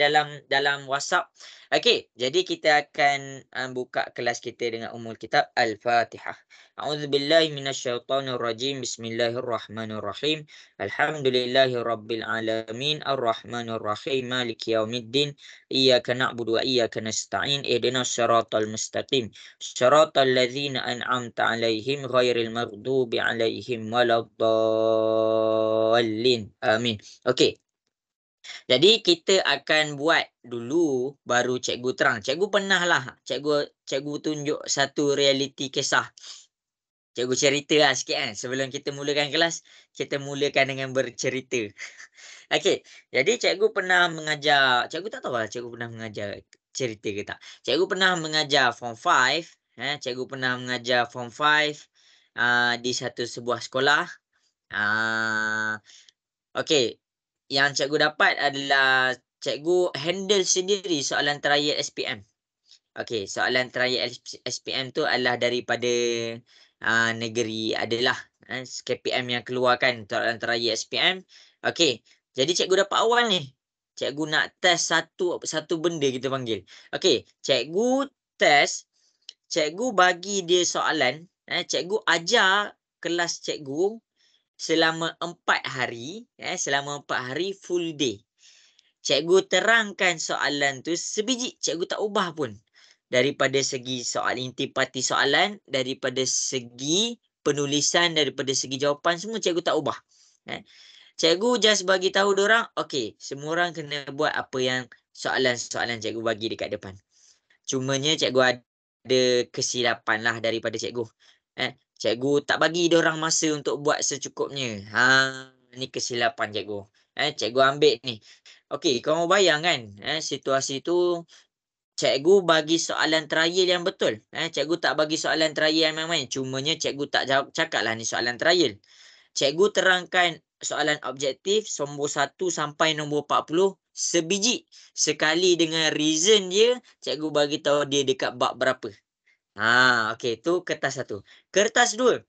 dalam WhatsApp. Okey, jadi kita akan buka kelas kita dengan Ummul Kitab Al-Fatihah. A'udzubillahi minasyaitonirrajim. Bismillahirrahmanirrahim. Alhamdulillahirabbil alamin. Arrahmanirrahim. Maliki yaumiddin. Iyyaka na'budu wa iyyaka nasta'in. Ihdinas siratal mustaqim. Siratal ladzina an'amta 'alaihim ghairil maghdubi 'alaihim waladdallin. Amin. Okey. Jadi kita akan buat dulu baru cikgu terang. Cikgu pernah lah cikgu tunjuk satu realiti kisah. Cikgu cerita lah sikit kan. Sebelum kita mulakan kelas, kita mulakan dengan bercerita. Okey, jadi cikgu pernah mengajar, cikgu tak tahu lah cikgu pernah mengajar cerita ke tak. Cikgu pernah mengajar form 5, cikgu pernah mengajar form 5 di satu sebuah sekolah. Okey, yang cikgu dapat adalah cikgu handle sendiri soalan trial SPM. Okey, soalan trial SPM tu adalah daripada negeri adalah KPM yang keluarkan soalan trial SPM. Okey, jadi cikgu dapat awal ni. Cikgu nak test satu benda kita panggil. Okey, cikgu test, cikgu bagi dia soalan, cikgu ajar kelas cikgu selama 4 hari, selama 4 hari full day. Cikgu terangkan soalan tu sebiji, cikgu tak ubah pun. Daripada segi soal intipati soalan, daripada segi penulisan, daripada segi jawapan, semua cikgu tak ubah. Cikgu just bagi tahu diorang, okey, semua orang kena buat apa yang soalan-soalan cikgu bagi dekat depan. Cumanya cikgu ada kesilapan lah daripada cikgu. Cikgu tak bagi diorang masa untuk buat secukupnya. Ni kesilapan cikgu. Cikgu ambil ni. Okey, kamu bayang kan, situasi tu cikgu bagi soalan trial yang betul. Cikgu tak bagi soalan trial yang main-main. Cumanya cikgu tak cakap lah ni soalan trial. Cikgu terangkan soalan objektif nombor 1 sampai nombor 40 sebiji. Sekali dengan reason dia, cikgu bagi tahu dia dekat bab berapa. Okey, tu kertas 1. Kertas 2.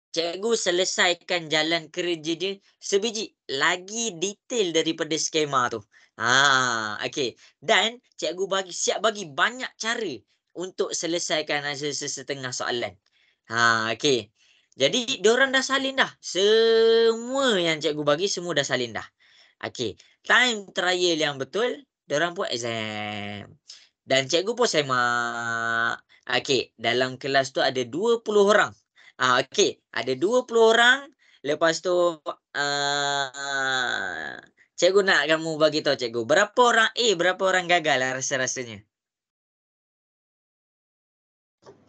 Cikgu selesaikan jalan kerja dia sebiji. Lagi detail daripada skema tu. Okey. Dan cikgu siap bagi banyak cara untuk selesaikan setengah soalan. Okey. Jadi, diorang dah salin dah. Semua yang cikgu bagi, semua dah salin dah. Okey. Time trial yang betul, diorang buat exam. Dan cikgu pun semak. Okey, dalam kelas tu ada 20 orang. Okey, ada 20 orang. Lepas tu cikgu nak kamu bagi tahu cikgu, berapa orang A, berapa orang gagal lah rasa-rasanya?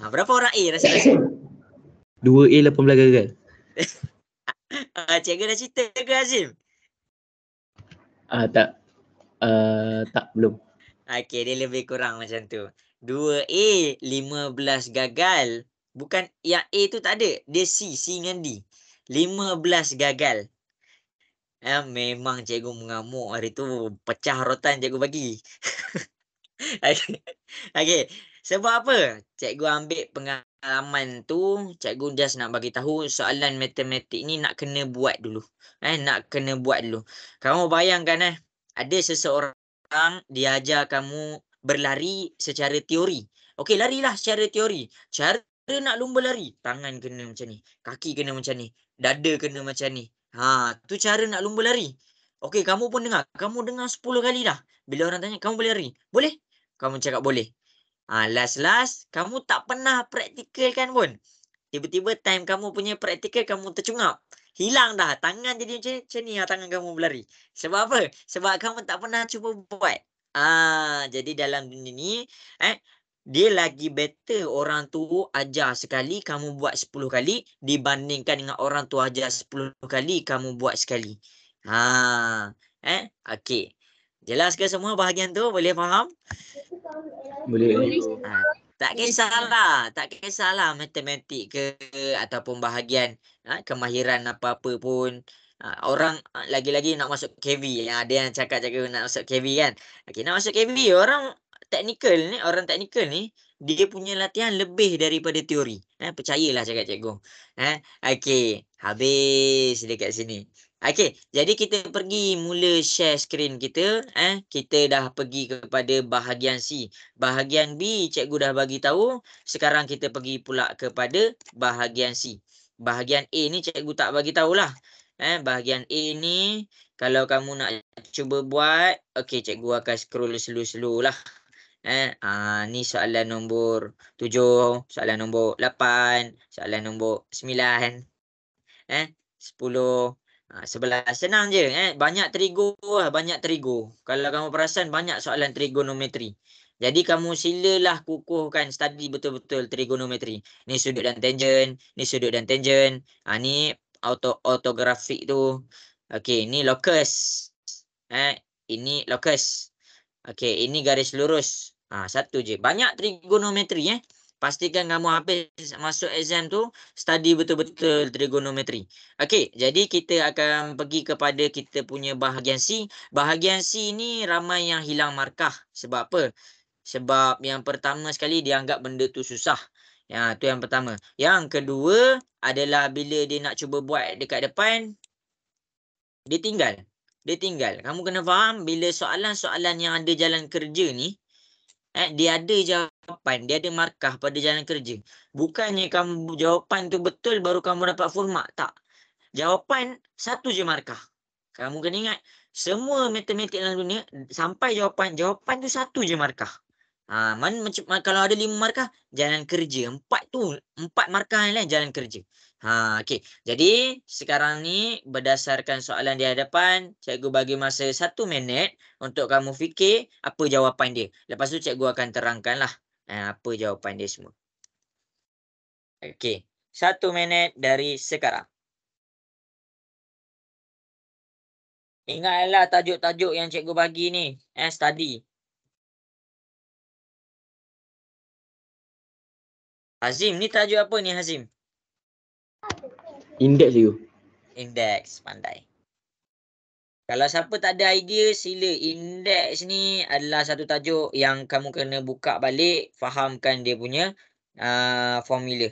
Berapa orang A rasa-rasanya? 2A 18 gagal. Cikgu dah cerita ke Azim? Tak. Tak, belum. Okey, dia lebih kurang macam tu. 2A 15 gagal. Bukan yang A tu tak ada. Dia C dengan D. 15 gagal. Memang cikgu mengamuk hari tu. Pecah rotan cikgu bagi. Okey. Sebab apa? Cikgu ambil pengalaman tu, cikgu just nak bagi tahu soalan matematik ni nak kena buat dulu. Nak kena buat dulu. Kamu bayangkan ada seseorang dia ajar kamu berlari secara teori. Okey, larilah secara teori. Cara nak lumba lari, tangan kena macam ni, kaki kena macam ni, dada kena macam ni. Tu cara nak lumba lari. Okey, kamu pun dengar. Kamu dengar 10 kali dah. Bila orang tanya, kamu boleh lari? Boleh? Kamu cakap boleh. Last, kamu tak pernah praktikal kan pun. Tiba-tiba time kamu punya praktikal, kamu tercungap. Hilang dah. Tangan jadi macam ni tangan kamu berlari. Sebab apa? Sebab kamu tak pernah cuba buat. Jadi dalam dunia ni, dia lagi better orang tu ajar sekali, kamu buat 10 kali, dibandingkan dengan orang tu ajar 10 kali, kamu buat sekali. Okey. Jelas ke semua bahagian tu? Boleh faham? Boleh. Tak kisahlah matematik ke ataupun bahagian kemahiran apa-apa pun. Orang lagi-lagi nak masuk KV. Ada yang cakap nak masuk KV kan. Okey, nak masuk KV, orang teknikal ni dia punya latihan lebih daripada teori. Percayalah cakap cikgu. Okey, habis dekat sini. Okey, jadi kita pergi mula share skrin kita. Kita dah pergi kepada bahagian C. Bahagian B cikgu dah bagi tahu. Sekarang kita pergi pula kepada bahagian C. Bahagian A ni cikgu tak bagi tahulah. Bahagian A ni kalau kamu nak cuba buat, okey cikgu akan scroll slow-slow lah. Ni soalan nombor 7, soalan nombor 8, soalan nombor 9. 10, 11. Senang je. Banyak terigu lah, banyak terigu. Kalau kamu perasan banyak soalan trigonometri. Jadi kamu silalah kukuhkan study betul-betul trigonometri. Ni sudut dan tangent, ni sudut dan tangent. Ni ortografik tu. Okey, ni locus. Ini locus. Okey, ini garis lurus. Satu je. Banyak trigonometri Pastikan kamu habis masuk exam tu study betul-betul trigonometri. Okey, jadi kita akan pergi kepada kita punya bahagian C. Bahagian C ni ramai yang hilang markah. Sebab apa? Sebab yang pertama sekali dia anggap benda tu susah. Ya, tu yang pertama. Yang kedua adalah bila dia nak cuba buat dekat depan, dia tinggal. Dia tinggal. Kamu kena faham bila soalan-soalan yang ada jalan kerja ni, dia ada jawapan, dia ada markah pada jalan kerja. Bukannya kamu jawapan tu betul baru kamu dapat full mark. Tak. Jawapan satu je markah. Kamu kena ingat, semua matematik dalam dunia sampai jawapan tu satu je markah. Kalau ada 5 markah, jalan kerja. 4 markah yang lain jalan kerja. Okey. Jadi sekarang ni berdasarkan soalan di hadapan, cikgu bagi masa 1 minit untuk kamu fikir apa jawapan dia. Lepas tu cikgu akan terangkanlah apa jawapan dia semua. Okey. 1 minit dari sekarang. Ingatlah tajuk-tajuk yang cikgu bagi ni. Study. Hazim, ni tajuk apa ni Hazim? Indeks je. Indeks, pandai. Kalau siapa tak ada idea, sila. Indeks ni adalah satu tajuk yang kamu kena buka balik, fahamkan dia punya formula.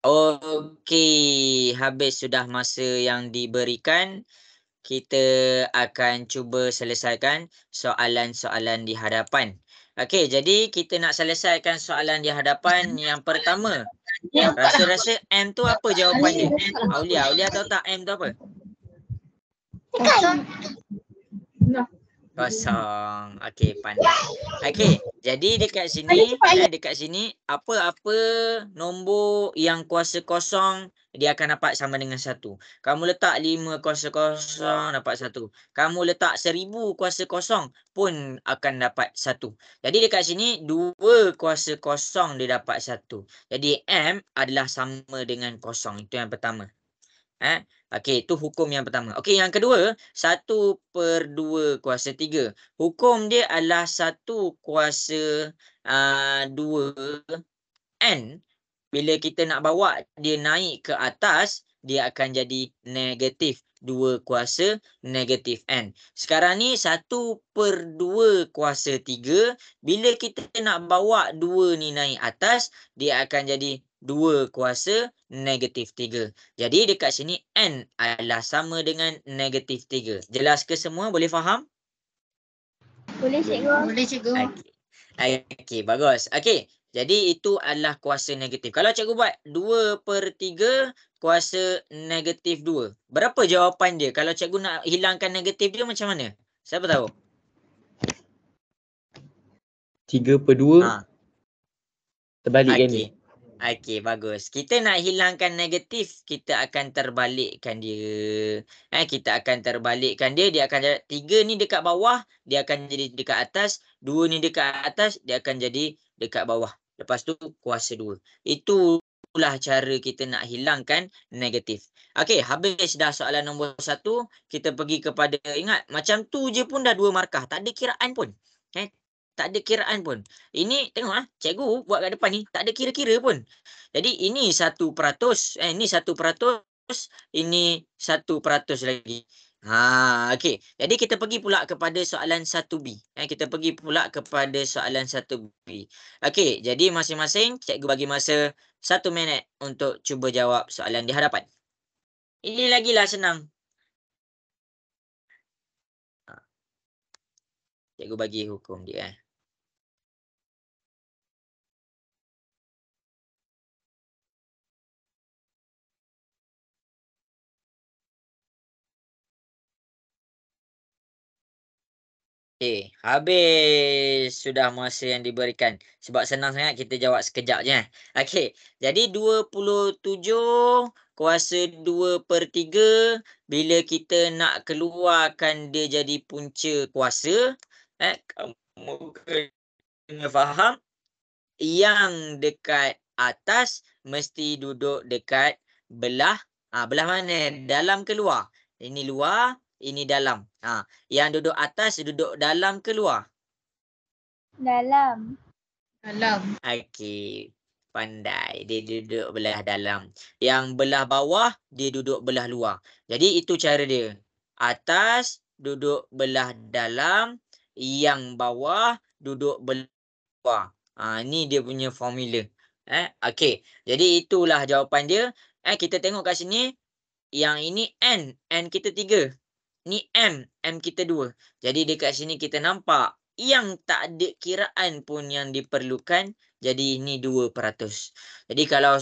Okey, habis sudah masa yang diberikan. Kita akan cuba selesaikan soalan-soalan di hadapan. Okey, jadi kita nak selesaikan soalan di hadapan yang pertama. Rasa-rasa M tu apa jawapan dia? Aulia tahu tak M tu apa? Kosong. Okey, pandai. Okey, jadi dekat sini apa-apa nombor yang kuasa kosong dia akan dapat sama dengan 1. Kamu letak 5 kuasa kosong dapat 1. Kamu letak 1000 kuasa kosong pun akan dapat 1. Jadi dekat sini 2 kuasa kosong dia dapat 1. Jadi M adalah sama dengan kosong. Itu yang pertama. Okey, itu hukum yang pertama. Okey, yang kedua, 1/2 kuasa 3. Hukum dia adalah 1 kuasa 2 N. Bila kita nak bawa dia naik ke atas, dia akan jadi negatif 2 kuasa negatif N. Sekarang ni 1/2 kuasa 3. Bila kita nak bawa 2 ni naik atas, dia akan jadi 2 kuasa negatif 3. Jadi dekat sini N adalah sama dengan negatif 3. Jelas ke semua? Boleh faham? Boleh cikgu. Boleh cikgu. Okey, bagus. Okey, jadi itu adalah kuasa negatif. Kalau cikgu buat 2/3 kuasa negatif 2. Berapa jawapan dia? Kalau cikgu nak hilangkan negatif dia macam mana? Siapa tahu? 3/2 terbalikkan dia. Okey, bagus. Kita nak hilangkan negatif, kita akan terbalikkan dia. Kita akan terbalikkan dia. Dia akan jadi 3 ni dekat bawah, dia akan jadi dekat atas. 2 ni dekat atas, dia akan jadi dekat bawah. Lepas tu kuasa 2. Itulah cara kita nak hilangkan negatif. Okey, habis dah soalan nombor 1. Kita pergi kepada, ingat, macam tu je pun dah 2 markah. Tak ada kiraan pun. tak ada kiraan pun. Ini tengok cikgu buat kat depan ni tak ada kira-kira pun. Jadi ini 1%, ini 1%, ini 1% lagi. Okey. Jadi kita pergi pula kepada soalan 1B. Kita pergi pula kepada soalan 1B. Okey, jadi masing-masing cikgu bagi masa 1 minit untuk cuba jawab soalan di hadapan. Ini lagilah senang. Cikgu bagi hukum dia. Okey, habis sudah masa yang diberikan. Sebab senang sangat kita jawab sekejap je. Okey, jadi 27 kuasa 2/3 bila kita nak keluarkan dia jadi punca kuasa, kamu kena faham yang dekat atas mesti duduk dekat belah belah mana? Dalam ke luar? Ini luar, ini dalam. Yang duduk atas duduk dalam ke luar? Dalam. Okey, pandai. Dia duduk belah dalam. Yang belah bawah dia duduk belah luar. Jadi itu cara dia. Atas duduk belah dalam, yang bawah duduk belah luar. Ni dia punya formula. Okey. Jadi itulah jawapan dia. Kita tengok kat sini. Yang ini N kita 3. Ni M kita 2. Jadi dekat sini kita nampak yang tak ada kiraan pun yang diperlukan. Jadi ini 2%. Jadi kalau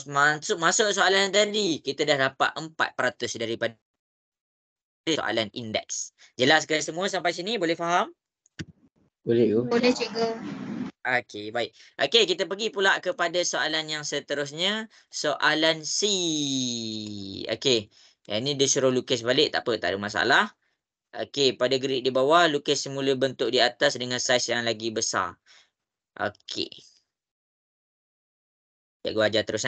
masuk soalan tadi, kita dah dapat 4% daripada soalan indeks. Jelas ke semua sampai sini? Boleh faham? Boleh ke? Boleh cikgu. Okey, baik. Okey, kita pergi pula kepada soalan yang seterusnya. Soalan C. Okey. Yang ni dia suruh lukis balik. Tak apa, tak ada masalah. Okey, pada grid di bawah, lukis semula bentuk di atas dengan saiz yang lagi besar. Okey. Cikgu ajar terus.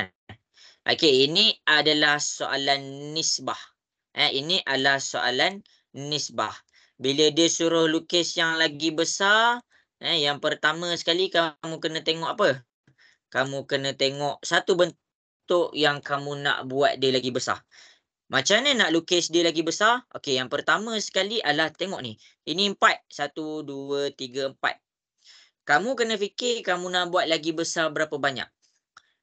Okey, ini adalah soalan nisbah. Ini adalah soalan nisbah. Bila dia suruh lukis yang lagi besar, yang pertama sekali kamu kena tengok apa? Kamu kena tengok satu bentuk yang kamu nak buat dia lagi besar. Macam mana nak lukis dia lagi besar? Okey, yang pertama sekali adalah tengok ni. Ini 4. 1, 2, 3, 4. Kamu kena fikir kamu nak buat lagi besar berapa banyak.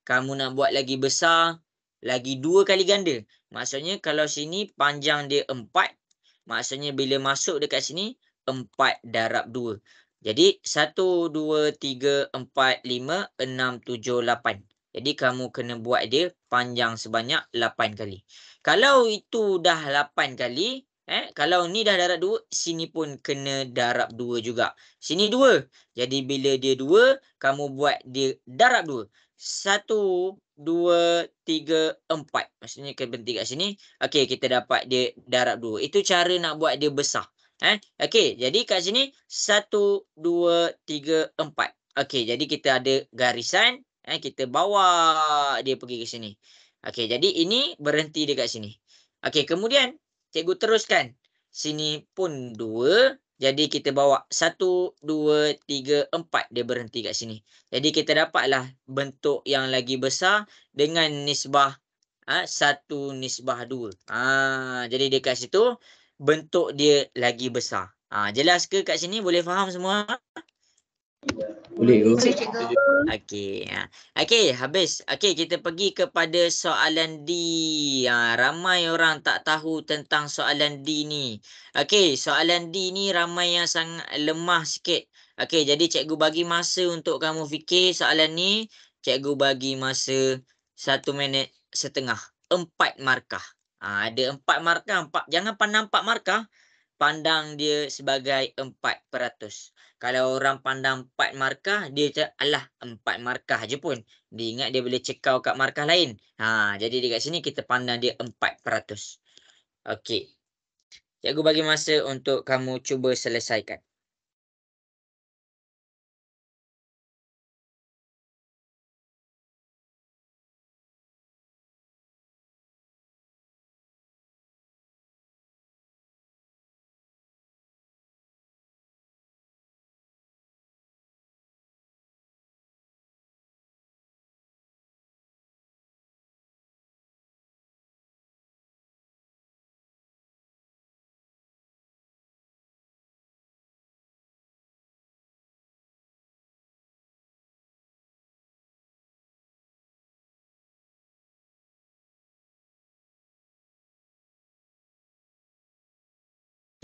Kamu nak buat lagi besar, lagi 2 kali ganda. Maksudnya kalau sini panjang dia 4. Maksudnya bila masuk dekat sini, 4 darab 2. Jadi 1, 2, 3, 4, 5, 6, 7, 8. Jadi kamu kena buat dia panjang sebanyak 8 kali. Kalau itu dah 8 kali, kalau ni dah darab 2, sini pun kena darab 2 juga. Sini 2. Jadi bila dia 2, kamu buat dia darab 2. 1, 2, 3, 4. Maksudnya kena berhenti kat sini. Okey, kita dapat dia darab 2. Itu cara nak buat dia besar. Okey, jadi kat sini 1, 2, 3, 4. Okey, jadi kita ada garisan. Kita bawa dia pergi ke sini. Okey, jadi ini berhenti dekat sini. Okey, kemudian cikgu teruskan. Sini pun 2. Jadi kita bawa 1, 2, 3, 4. Dia berhenti kat sini. Jadi kita dapatlah bentuk yang lagi besar dengan nisbah 1/2. Jadi dekat situ bentuk dia lagi besar. Jelas ke kat sini? Boleh faham semua? Boleh ke? Boleh cikgu. Okey. Okey, habis. Okey, kita pergi kepada soalan D. Ramai orang tak tahu tentang soalan D ni. Okey, soalan D ni ramai yang sangat lemah sikit. Okey, jadi cikgu bagi masa untuk kamu fikir soalan ni. Cikgu bagi masa 1 minit setengah. 4 markah. Ada 4 markah. Jangan pandang 4 markah. Pandang dia sebagai 4%. Kalau orang pandang 4 markah, dia cakap, alah 4 markah je pun. Dia ingat dia boleh cekau kat markah lain. Jadi dekat sini kita pandang dia 4%. Okey. Cikgu bagi masa untuk kamu cuba selesaikan.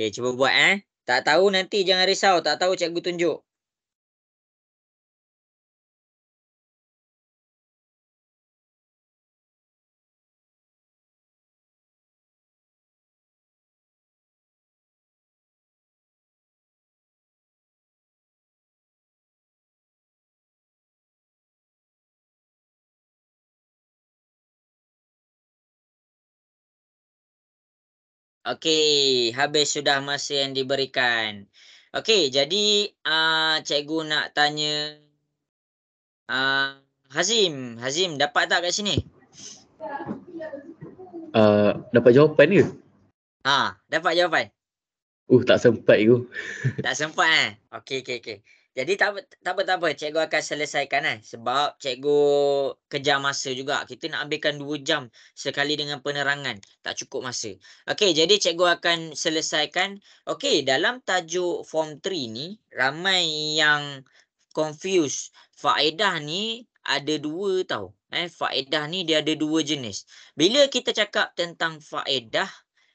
Okey, cuba buat Tak tahu nanti jangan risau, tak tahu cikgu tunjuk. Okey, habis sudah masa yang diberikan. Okey, jadi cikgu nak tanya Hazim. Hazim dapat tak kat sini? Dapat jawapan ke? Dapat jawapan? Tak sempat tu. Tak sempat Okey, okey, okey. Jadi tak apa. Cikgu akan selesaikan sebab cikgu kejar masa juga. Kita nak ambilkan 2 jam sekali dengan penerangan. Tak cukup masa. Okey, jadi cikgu akan selesaikan. Okey, dalam tajuk form 3 ni, ramai yang confuse. Faedah ni ada 2 tau. Faedah ni dia ada 2 jenis. Bila kita cakap tentang faedah,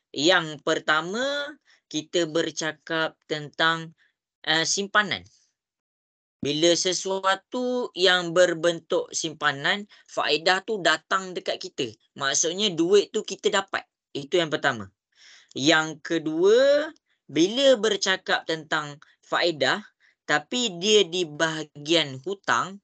yang pertama kita bercakap tentang simpanan. Bila sesuatu yang berbentuk simpanan, faedah tu datang dekat kita. Maksudnya duit tu kita dapat. Itu yang pertama. Yang kedua, bila bercakap tentang faedah, tapi dia di bahagian hutang,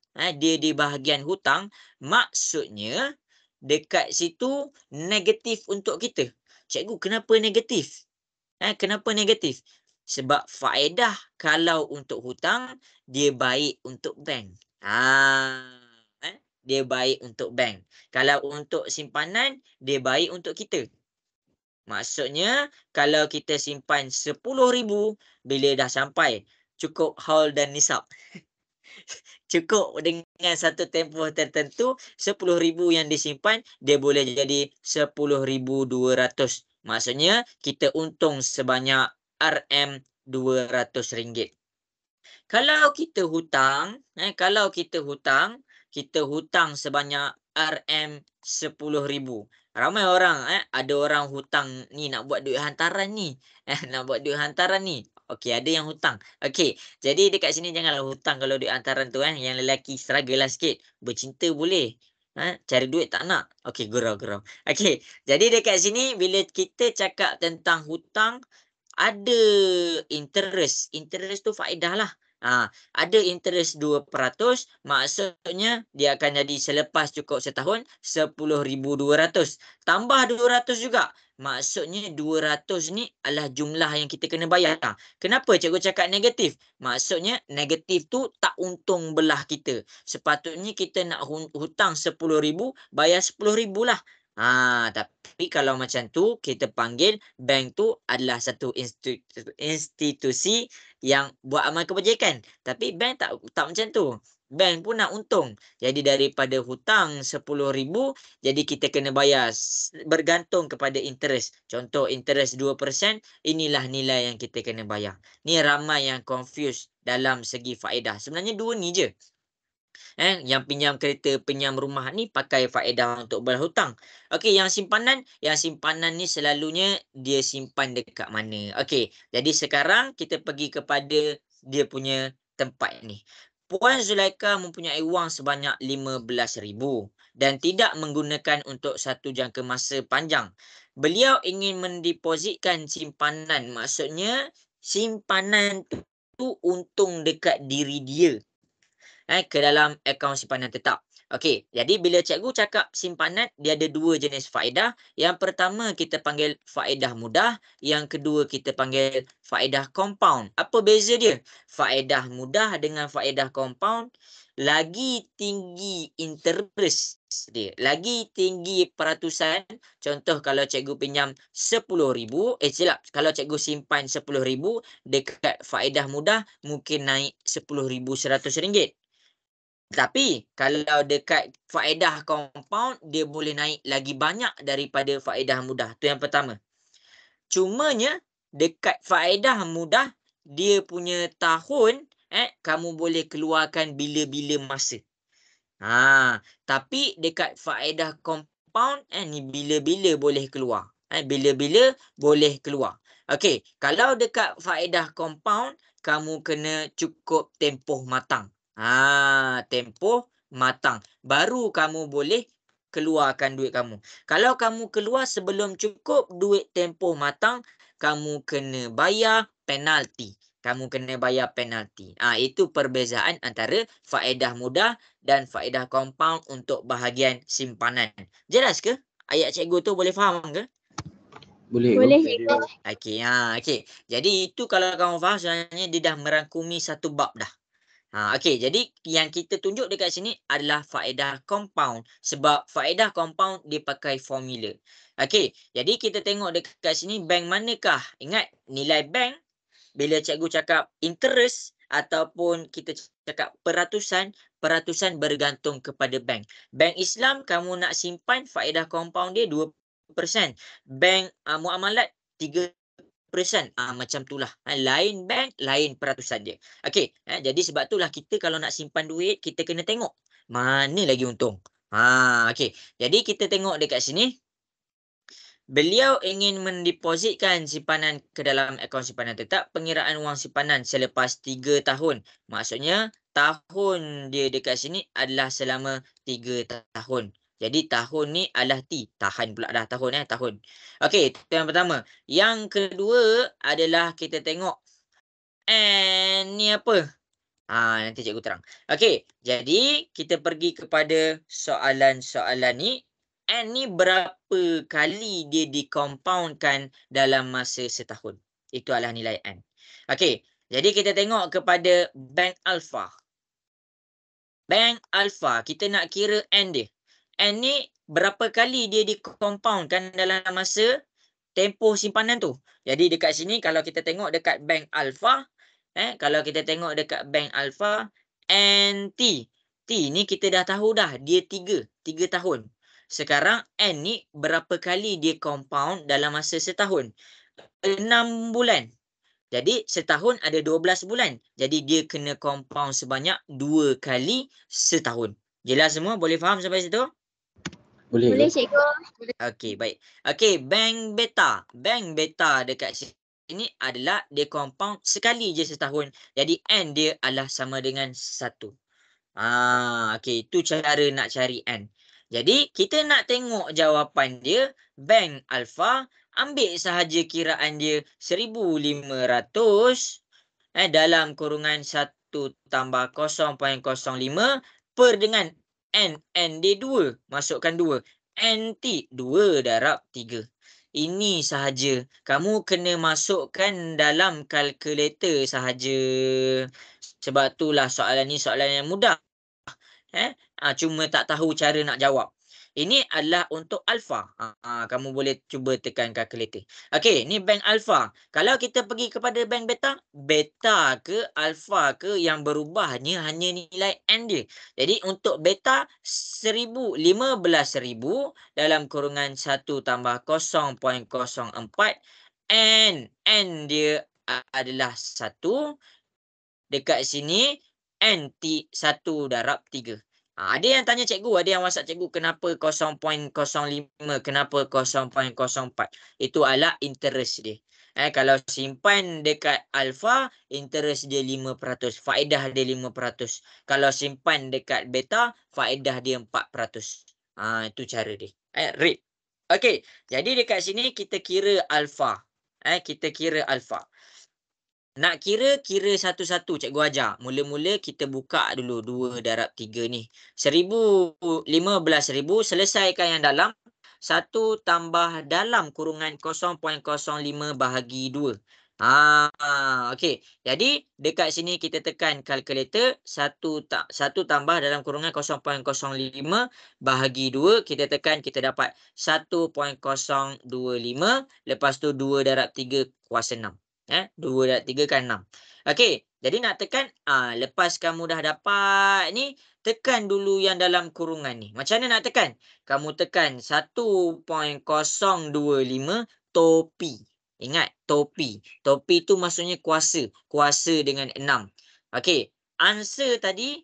maksudnya dekat situ negatif untuk kita. Cikgu, kenapa negatif? Kenapa negatif? Sebab faedah kalau untuk hutang, dia baik untuk bank. Dia baik untuk bank. Kalau untuk simpanan, dia baik untuk kita. Maksudnya, kalau kita simpan 10,000, bila dah sampai, cukup haul dan nisab. Cukup dengan satu tempoh tertentu, 10,000 yang disimpan, dia boleh jadi 10,200. Maksudnya, kita untung sebanyak RM200. Kalau kita hutang, kita hutang sebanyak RM10,000. Ramai orang, ada orang hutang ni nak buat duit hantaran ni. Okey, ada yang hutang. Okey, jadi dekat sini janganlah hutang kalau duit hantaran tu. Yang lelaki struggle lah sikit. Bercinta boleh. Cari duit tak nak. Okey, gurau. Okey, jadi dekat sini bila kita cakap tentang hutang, ada interest. Interest tu faedah lah. Ada interest 2%, maksudnya dia akan jadi selepas cukup setahun 10,200. Tambah 200 juga. Maksudnya 200 ni adalah jumlah yang kita kena bayar. Kenapa cikgu cakap negatif? Maksudnya negatif tu tak untung belah kita. Sepatutnya kita nak hutang 10,000, bayar 10,000 lah. Tapi kalau macam tu, kita panggil bank tu adalah satu institusi yang buat amal kebajikan. Tapi bank tak macam tu. Bank pun nak untung. Jadi daripada hutang 10,000, jadi kita kena bayar bergantung kepada interest. Contoh interest 2%, inilah nilai yang kita kena bayar. Ni ramai yang confuse dalam segi faedah. Sebenarnya 2 ni je. Yang pinjam kereta, pinjam rumah ni pakai faedah untuk berhutang. Okey, yang simpanan ni selalunya dia simpan dekat mana. Okey, jadi sekarang kita pergi kepada dia punya tempat ni. Puan Zulaika mempunyai wang sebanyak 15,000 dan tidak menggunakan untuk satu jangka masa panjang. Beliau ingin mendepositkan simpanan, maksudnya simpanan tu untung dekat diri dia ke dalam akaun simpanan tetap. Okey, jadi bila cikgu cakap simpanan, dia ada 2 jenis faedah. Yang pertama kita panggil faedah mudah, yang kedua kita panggil faedah compound. Apa beza dia? Faedah mudah dengan faedah compound, lagi tinggi interest dia, lagi tinggi peratusan. Contoh kalau cikgu pinjam 10,000, kalau cikgu simpan 10,000, dekat faedah mudah mungkin naik RM10,100. Tapi kalau dekat faedah compound, dia boleh naik lagi banyak daripada faedah mudah. Tu yang pertama. Cumanya dekat faedah mudah, dia punya tahun kamu boleh keluarkan bila-bila masa. Tapi dekat faedah compound ni bila-bila boleh keluar. Bila-bila boleh keluar. Okey, kalau dekat faedah compound, kamu kena cukup tempoh matang. Tempoh matang. Baru kamu boleh keluarkan duit kamu. Kalau kamu keluar sebelum cukup duit tempoh matang, kamu kena bayar penalti. Kamu kena bayar penalti. Itu perbezaan antara faedah mudah dan faedah compound untuk bahagian simpanan. Jelas ke? Ayat cikgu tu boleh faham ke? Boleh Boleh ke? cikgu. Okey. Jadi itu kalau kamu faham sebenarnya dia dah merangkumi satu bab dah. Okey. Jadi yang kita tunjuk dekat sini adalah faedah compound. Sebab faedah compound dia pakai formula. Okey. Jadi kita tengok dekat sini bank manakah? Ingat nilai bank bila cikgu cakap interest ataupun kita cakap peratusan, peratusan bergantung kepada bank. Bank Islam kamu nak simpan faedah compound dia 2%. Bank Muamalat 3%. Macam itulah. Lain bank, lain peratusan dia. Okey, jadi sebab itulah kita kalau nak simpan duit, kita kena tengok mana lagi untung. Okey. Jadi kita tengok dekat sini, beliau ingin mendepositkan simpanan ke dalam akaun simpanan tetap pengiraan wang simpanan selepas 3 tahun. Maksudnya tahun dia dekat sini adalah selama 3 tahun. Jadi tahun ni adalah T. Tahan pula dah tahun tahun. Okey, itu yang pertama. Yang kedua adalah kita tengok and ni apa? Nanti cikgu terang. Okey, jadi kita pergi kepada soalan-soalan ni. N ni berapa kali dia dicompoundkan dalam masa setahun? Itu adalah nilai N. Okey, jadi kita tengok kepada Bank Alpha. Bank Alpha, kita nak kira N dia. N ni berapa kali dia dicompoundkan dalam masa tempoh simpanan tu. Jadi dekat sini kalau kita tengok dekat Bank Alpha, kalau kita tengok dekat Bank Alpha, N T. T ni kita dah tahu dah, dia 3 tahun. Sekarang N ni berapa kali dia compound dalam masa setahun? 6 bulan. Jadi setahun ada 12 bulan. Jadi dia kena compound sebanyak 2 kali setahun. Jelas semua? Boleh faham sampai situ? Boleh Boleh ke? cikgu. Okey, baik. Okey, Bank Beta. Bank Beta dekat sini adalah dia compound sekali je setahun. Jadi N dia adalah sama dengan 1. Okey, itu cara nak cari N. Jadi kita nak tengok jawapan dia, Bank Alpha, ambil sahaja kiraan dia 1,500 dalam kurungan 1 tambah 0.05 per dengan N dia 2. Masukkan 2. NT 2 darab 3. Ini sahaja. Kamu kena masukkan dalam kalkulator sahaja. Sebab itulah soalan ni soalan yang mudah. Cuma tak tahu cara nak jawab. Ini adalah untuk alfa. Kamu boleh cuba tekan kalkulator. Okey, ni bank alfa. Kalau kita pergi kepada bank beta, beta ke alfa ke yang berubahnya hanya nilai N dia. Jadi untuk beta 15,000 dalam kurungan 1 tambah 0.04 N dia adalah 1. Dekat sini NT 1 darab 3. Ada yang tanya cikgu, ada yang WhatsApp cikgu kenapa 0.05, kenapa 0.04. Itu adalah interest dia. Kalau simpan dekat alfa, interest dia 5%, faedah dia 5%. Kalau simpan dekat beta, faedah dia 4%. Itu cara dia. Read. Okey, jadi dekat sini kita kira alfa. Kita kira alfa. Nak kira satu-satu cikgu ajar. Mula-mula kita buka dulu 2 darab 3 ni. 15,000 selesaikan yang dalam. 1 tambah dalam kurungan 0.05 bahagi 2. Okey. Jadi dekat sini kita tekan kalkulator. 1 tambah dalam kurungan 0.05 bahagi 2. Kita tekan, kita dapat 1.025. Lepas tu 2 darab 3 kuasa 6. 2 darab 3 kan 6. Okey, jadi nak tekan, lepas kamu dah dapat ni, tekan dulu yang dalam kurungan ni. Macam mana nak tekan? Kamu tekan 1.025 topi. Ingat, topi. Topi tu maksudnya kuasa. Kuasa dengan 6. Okey, answer tadi,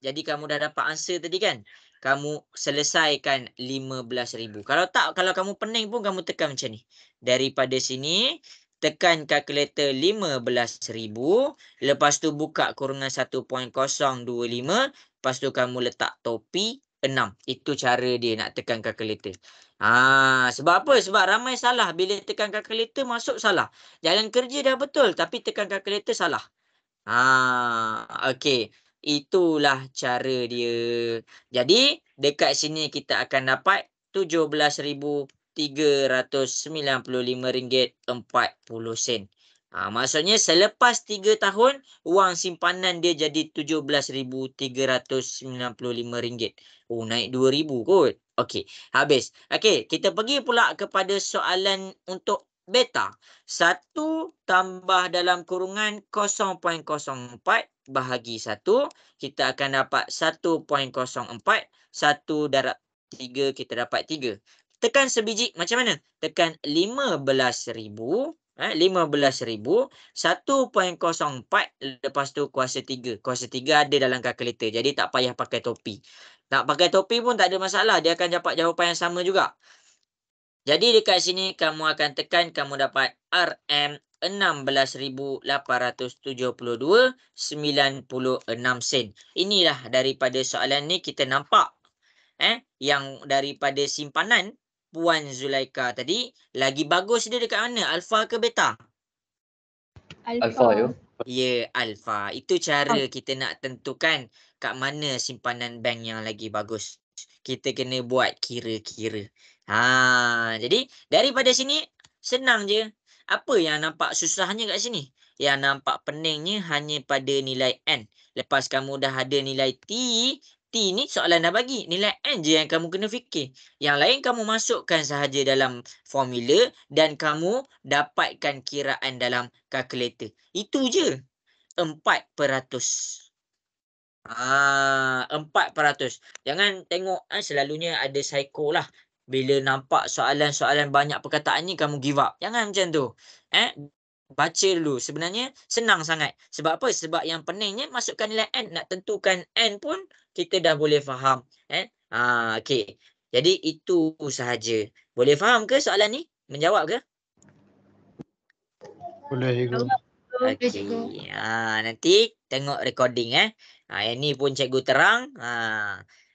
jadi kamu dah dapat answer tadi kan? Kamu selesaikan 15,000. Kalau tak, kalau kamu pening pun kamu tekan macam ni. Daripada sini, tekan kalkulator 15,000. Lepas tu buka kurungan 1.025. Lepas tu kamu letak topi 6. Itu cara dia nak tekan kalkulator. Sebab apa? Sebab ramai salah. Bila tekan kalkulator masuk salah. Jalan kerja dah betul tapi tekan kalkulator salah. Okey. Itulah cara dia. Jadi, dekat sini kita akan dapat RM17,395.40. Maksudnya selepas 3 tahun, wang simpanan dia jadi RM17,395. Naik RM2,000 kot. Okey, habis. Okey, kita pergi pula kepada soalan untuk beta. 1 tambah dalam kurungan 0.04 bahagi 1. Kita akan dapat 1.04. 1 darab 3 kita dapat 3. Tekan sebiji macam mana? Tekan 15,000. 15,000. 1.04 lepas tu kuasa 3. Kuasa 3 ada dalam kalkulator. Jadi tak payah pakai topi. Tak pakai topi pun tak ada masalah. Dia akan dapat jawapan yang sama juga. Jadi dekat sini kamu akan tekan, kamu dapat RM 16,872.96 sen. Inilah daripada soalan ni kita nampak yang daripada simpanan Puan Zulaika tadi lagi bagus dia dekat mana? Alpha ke beta? Alpha yo. Ya, alpha. Itu cara kita nak tentukan kat mana simpanan bank yang lagi bagus. Kita kena buat kira-kira. Jadi daripada sini senang je. Apa yang nampak susahnya kat sini? Yang nampak peningnya hanya pada nilai N. Lepas kamu dah ada nilai T ni soalan dah bagi. Nilai N je yang kamu kena fikir. Yang lain kamu masukkan sahaja dalam formula dan kamu dapatkan kiraan dalam kalkulator. Itu je. 4%. 4%. Jangan tengok selalunya ada psycho lah. Bila nampak soalan-soalan banyak perkataan ni kamu give up. Jangan macam tu. Baca dulu. Sebenarnya senang sangat. Sebab apa? Sebab yang peningnya masukkan nilai N. Nak tentukan N pun kita dah boleh faham. Okey. Jadi itu sahaja. Boleh faham ke soalan ni? Menjawab ke? Boleh cikgu. Okey. Nanti tengok recording yang ni pun cikgu terang.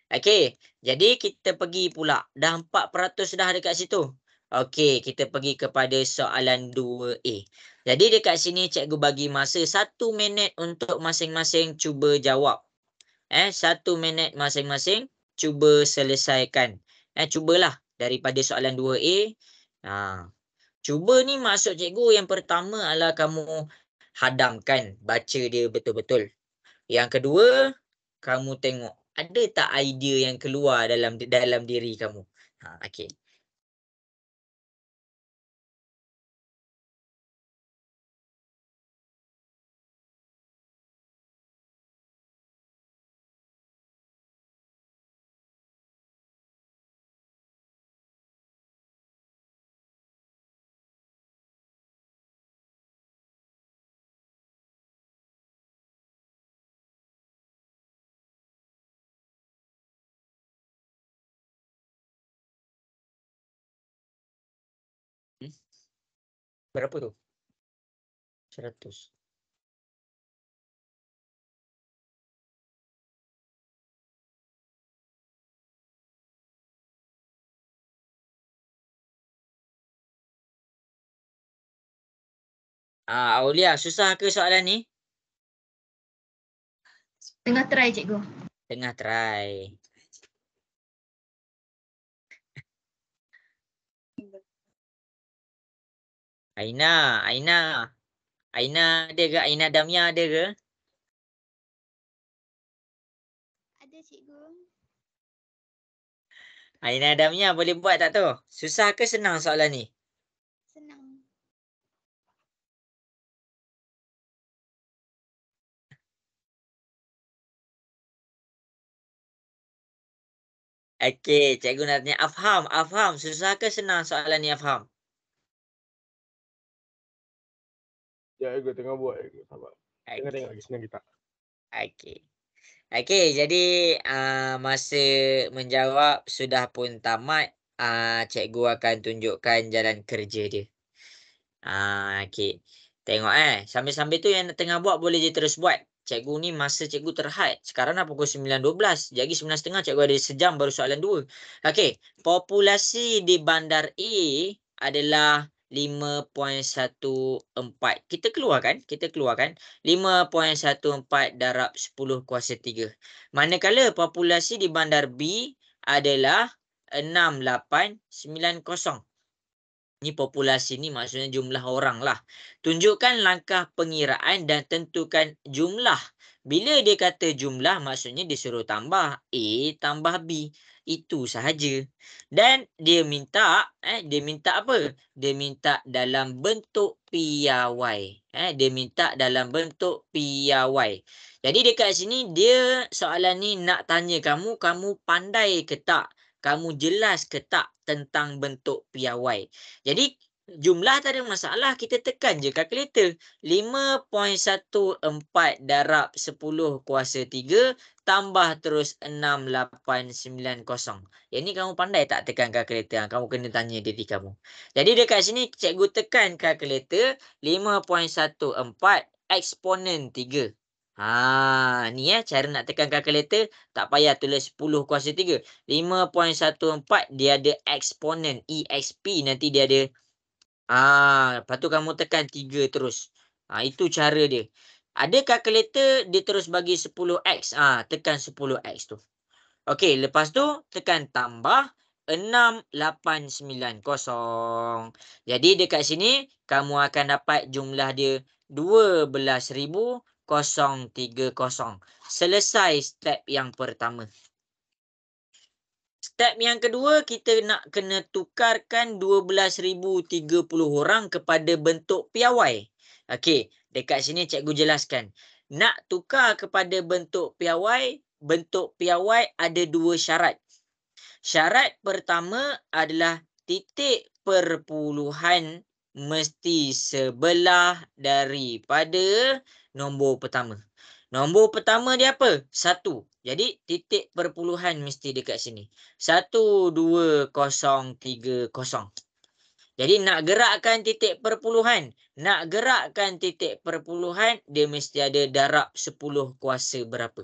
Okey. Jadi kita pergi pula. Dah 4% dah dekat situ. Okey, kita pergi kepada soalan 2A. Jadi dekat sini cikgu bagi masa 1 minit untuk masing-masing cuba jawab. 1 minit masing-masing cuba selesaikan. Cubalah daripada soalan 2A. Cuba ni maksud cikgu yang pertama adalah kamu hadamkan, baca dia betul-betul. Yang kedua, kamu tengok ada tak idea yang keluar dalam diri kamu. Okey. Berapa tu? 100. Aulia, susah ke soalan ni? Tengah try cikgu. Tengah try. Aina ada ke? Aina Damia ada ke? Ada cikgu. Aina Damia boleh buat tak tu? Susah ke senang soalan ni? Senang. Okey, cikgu nak tanya Afham. Susah ke senang soalan ni Afham? Ya, cikgu tengah buat cikgu. Sabar. Tengah tengok lagi senang kita. Okey, jadi masa menjawab sudah pun tamat. Cikgu akan tunjukkan jalan kerja dia. Okey. Tengok sambil-sambil tu yang tengah buat boleh je terus buat. Cikgu ni masa cikgu terhad. Sekarang dah pukul 9.12. Jadi 9.30 cikgu ada sejam baru soalan 2. Okey. Populasi di bandar A adalah 5.14. Kita keluarkan. 5.14 darab 10 kuasa 3. Manakala populasi di bandar B adalah 6890. Ni populasi ni maksudnya jumlah orang lah. Tunjukkan langkah pengiraan dan tentukan jumlah. Bila dia kata jumlah maksudnya dia suruh tambah A tambah B. Itu sahaja. Dan dia minta apa? Dia minta dalam bentuk piawai. Dia minta dalam bentuk piawai. Jadi dekat sini dia soalan ni nak tanya kamu pandai ke tak? Kamu jelas ke tak tentang bentuk piawai? Jadi jumlah tak ada masalah, kita tekan je kalkulator. 5.14 darab 10 kuasa 3 tambah terus 6890. Yang ni kamu pandai tak tekan kalkulator? Kamu kena tanya diri kamu. Jadi dekat sini cikgu tekan kalkulator 5.14 eksponen 3. Ni cara nak tekan kalkulator, tak payah tulis 10 kuasa 3. 5.14 dia ada eksponen EXP, nanti dia ada lepas tu kamu tekan 3 terus. Itu cara dia. Ada kalkulator dia terus bagi 10x. Tekan 10x tu. Okey, lepas tu tekan tambah 6890. Jadi dekat sini kamu akan dapat jumlah dia 12,030. Selesai step yang pertama. Step yang kedua, kita nak kena tukarkan 12,030 orang kepada bentuk piawai. Okey, dekat sini cikgu jelaskan. Nak tukar kepada bentuk piawai ada 2 syarat. Syarat pertama adalah titik perpuluhan mesti sebelah daripada nombor pertama. Nombor pertama dia apa? 1. Jadi titik perpuluhan mesti dekat sini. 12030. Jadi nak gerakkan titik perpuluhan. Dia mesti ada darab 10 kuasa berapa.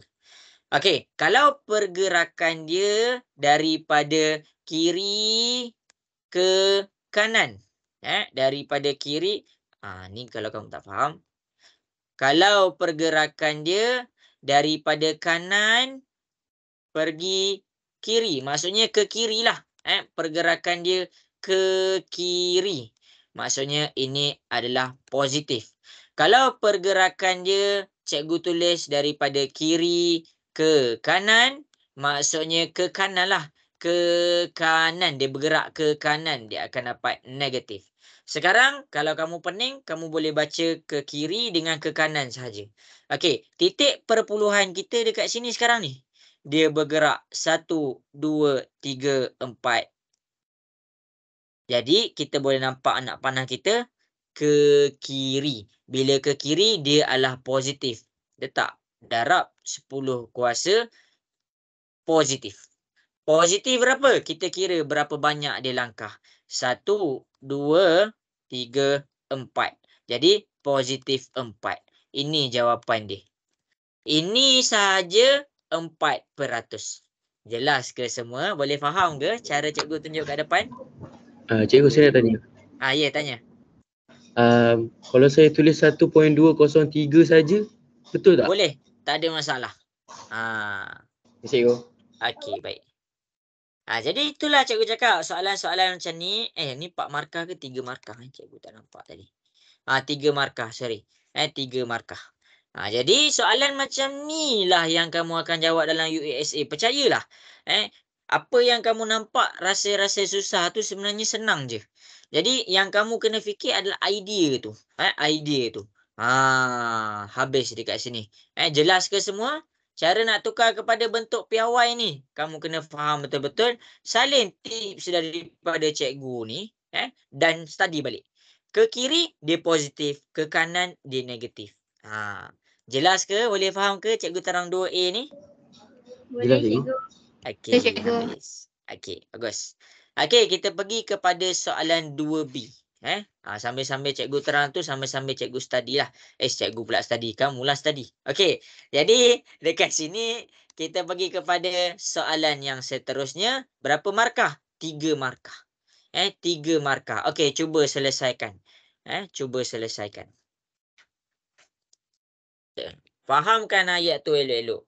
Okey, kalau pergerakan dia daripada kiri ke kanan. Daripada kiri. Ni kalau kamu tak faham. Kalau pergerakan dia daripada kanan pergi kiri. Maksudnya ke kiri lah. Pergerakan dia ke kiri. Maksudnya ini adalah positif. Kalau pergerakan dia cikgu tulis daripada kiri ke kanan. Maksudnya ke kanan lah. Ke kanan. Dia bergerak ke kanan. Dia akan dapat negatif. Sekarang kalau kamu pening, kamu boleh baca ke kiri dengan ke kanan sahaja. Okey, titik perpuluhan kita dekat sini sekarang ni. Dia bergerak 1, 2, 3, 4. Jadi kita boleh nampak anak panah kita ke kiri. Bila ke kiri dia adalah positif. Letak darab 10 kuasa positif. Positif berapa? Kita kira berapa banyak dia langkah. 1, 2, 3, 4. Jadi positif 4. Ini jawapan dia. Ini sahaja 4%. Jelas ke semua? Boleh faham ke cara cikgu tunjuk kat depan? Cikgu saya nak tanya. Ya, tanya. Kalau saya tulis 1.203 saja, betul tak? Boleh. Tak ada masalah. Cikgu. Okey, baik. Jadi itulah cikgu cakap soalan-soalan macam ni. Ni 4 markah ke 3 markah? Cikgu tak nampak tadi. 3 markah, sorry. 3 markah. Jadi soalan macam ni lah yang kamu akan jawab dalam UASA. Percayalah. Apa yang kamu nampak rasa-rasa susah tu sebenarnya senang je. Jadi yang kamu kena fikir adalah idea tu. Idea tu. Habis dekat sini. Jelas ke semua? Cara nak tukar kepada bentuk piawai ni, kamu kena faham betul-betul. Salin tips daripada cikgu ni dan study balik. Ke kiri dia positif, ke kanan dia negatif. Jelas ke? Boleh faham ke cikgu terang 2A ni? Boleh cikgu. Okey, habis. Okey, bagus. Okey, kita pergi kepada soalan 2B. Sambil-sambil cikgu terang tu, sambil-sambil cikgu study lah. Cikgu pula study. Kamulah study. Okey. Jadi, dekat sini kita pergi kepada soalan yang seterusnya. Berapa markah? 3 markah. 3 markah. Okey, cuba selesaikan. Cuba selesaikan. Fahamkan ayat tu elok-elok.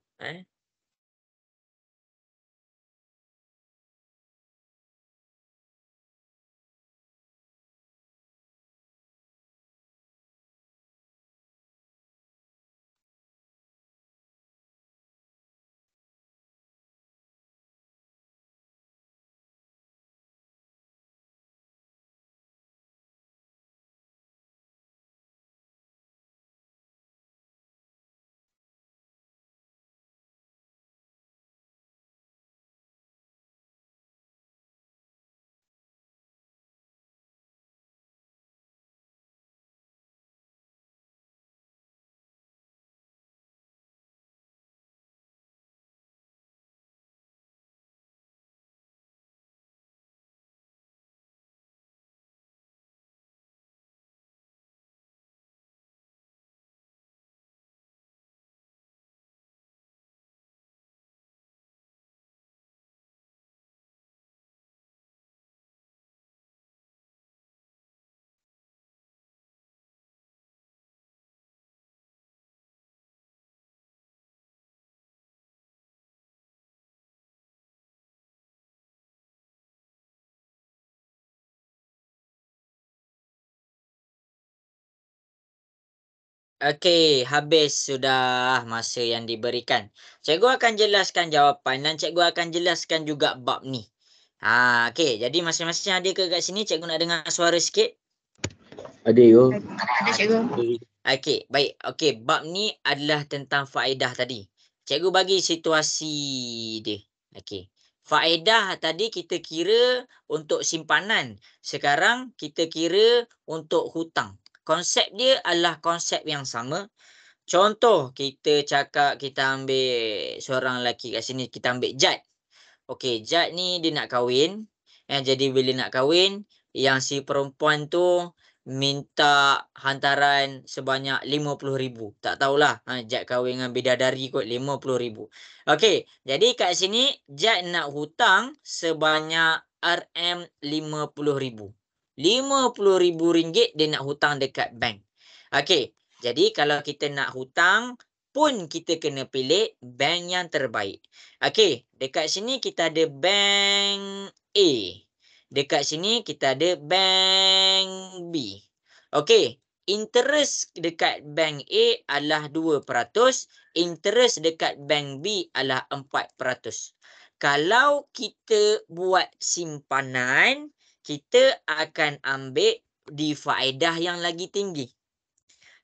Okey, habis sudah masa yang diberikan. Cikgu akan jelaskan jawapan dan cikgu akan jelaskan juga bab ni. Okey. Jadi masing-masing ada ke kat sini? Cikgu nak dengar suara sikit. Ada yo. Ada cikgu. Okey, baik. Okey, bab ni adalah tentang faedah tadi. Cikgu bagi situasi dia. Okey. Faedah tadi kita kira untuk simpanan. Sekarang kita kira untuk hutang. Konsep dia adalah konsep yang sama. Contoh, kita cakap kita ambil seorang lelaki kat sini, kita ambil Jad. Okey, Jad ni dia nak kahwin. Jadi bila nak kahwin, yang si perempuan tu minta hantaran sebanyak 50,000. Tak tahulah, Jad kahwin dengan bidadari kot 50,000. Okey, jadi kat sini Jad nak hutang sebanyak RM50,000. RM50,000 dia nak hutang dekat bank. Okey, jadi kalau kita nak hutang pun kita kena pilih bank yang terbaik. Okey, dekat sini kita ada bank A. Dekat sini kita ada bank B. Okey, interest dekat bank A adalah 2%, interest dekat bank B adalah 4%. Kalau kita buat simpanan, kita akan ambil di faedah yang lagi tinggi.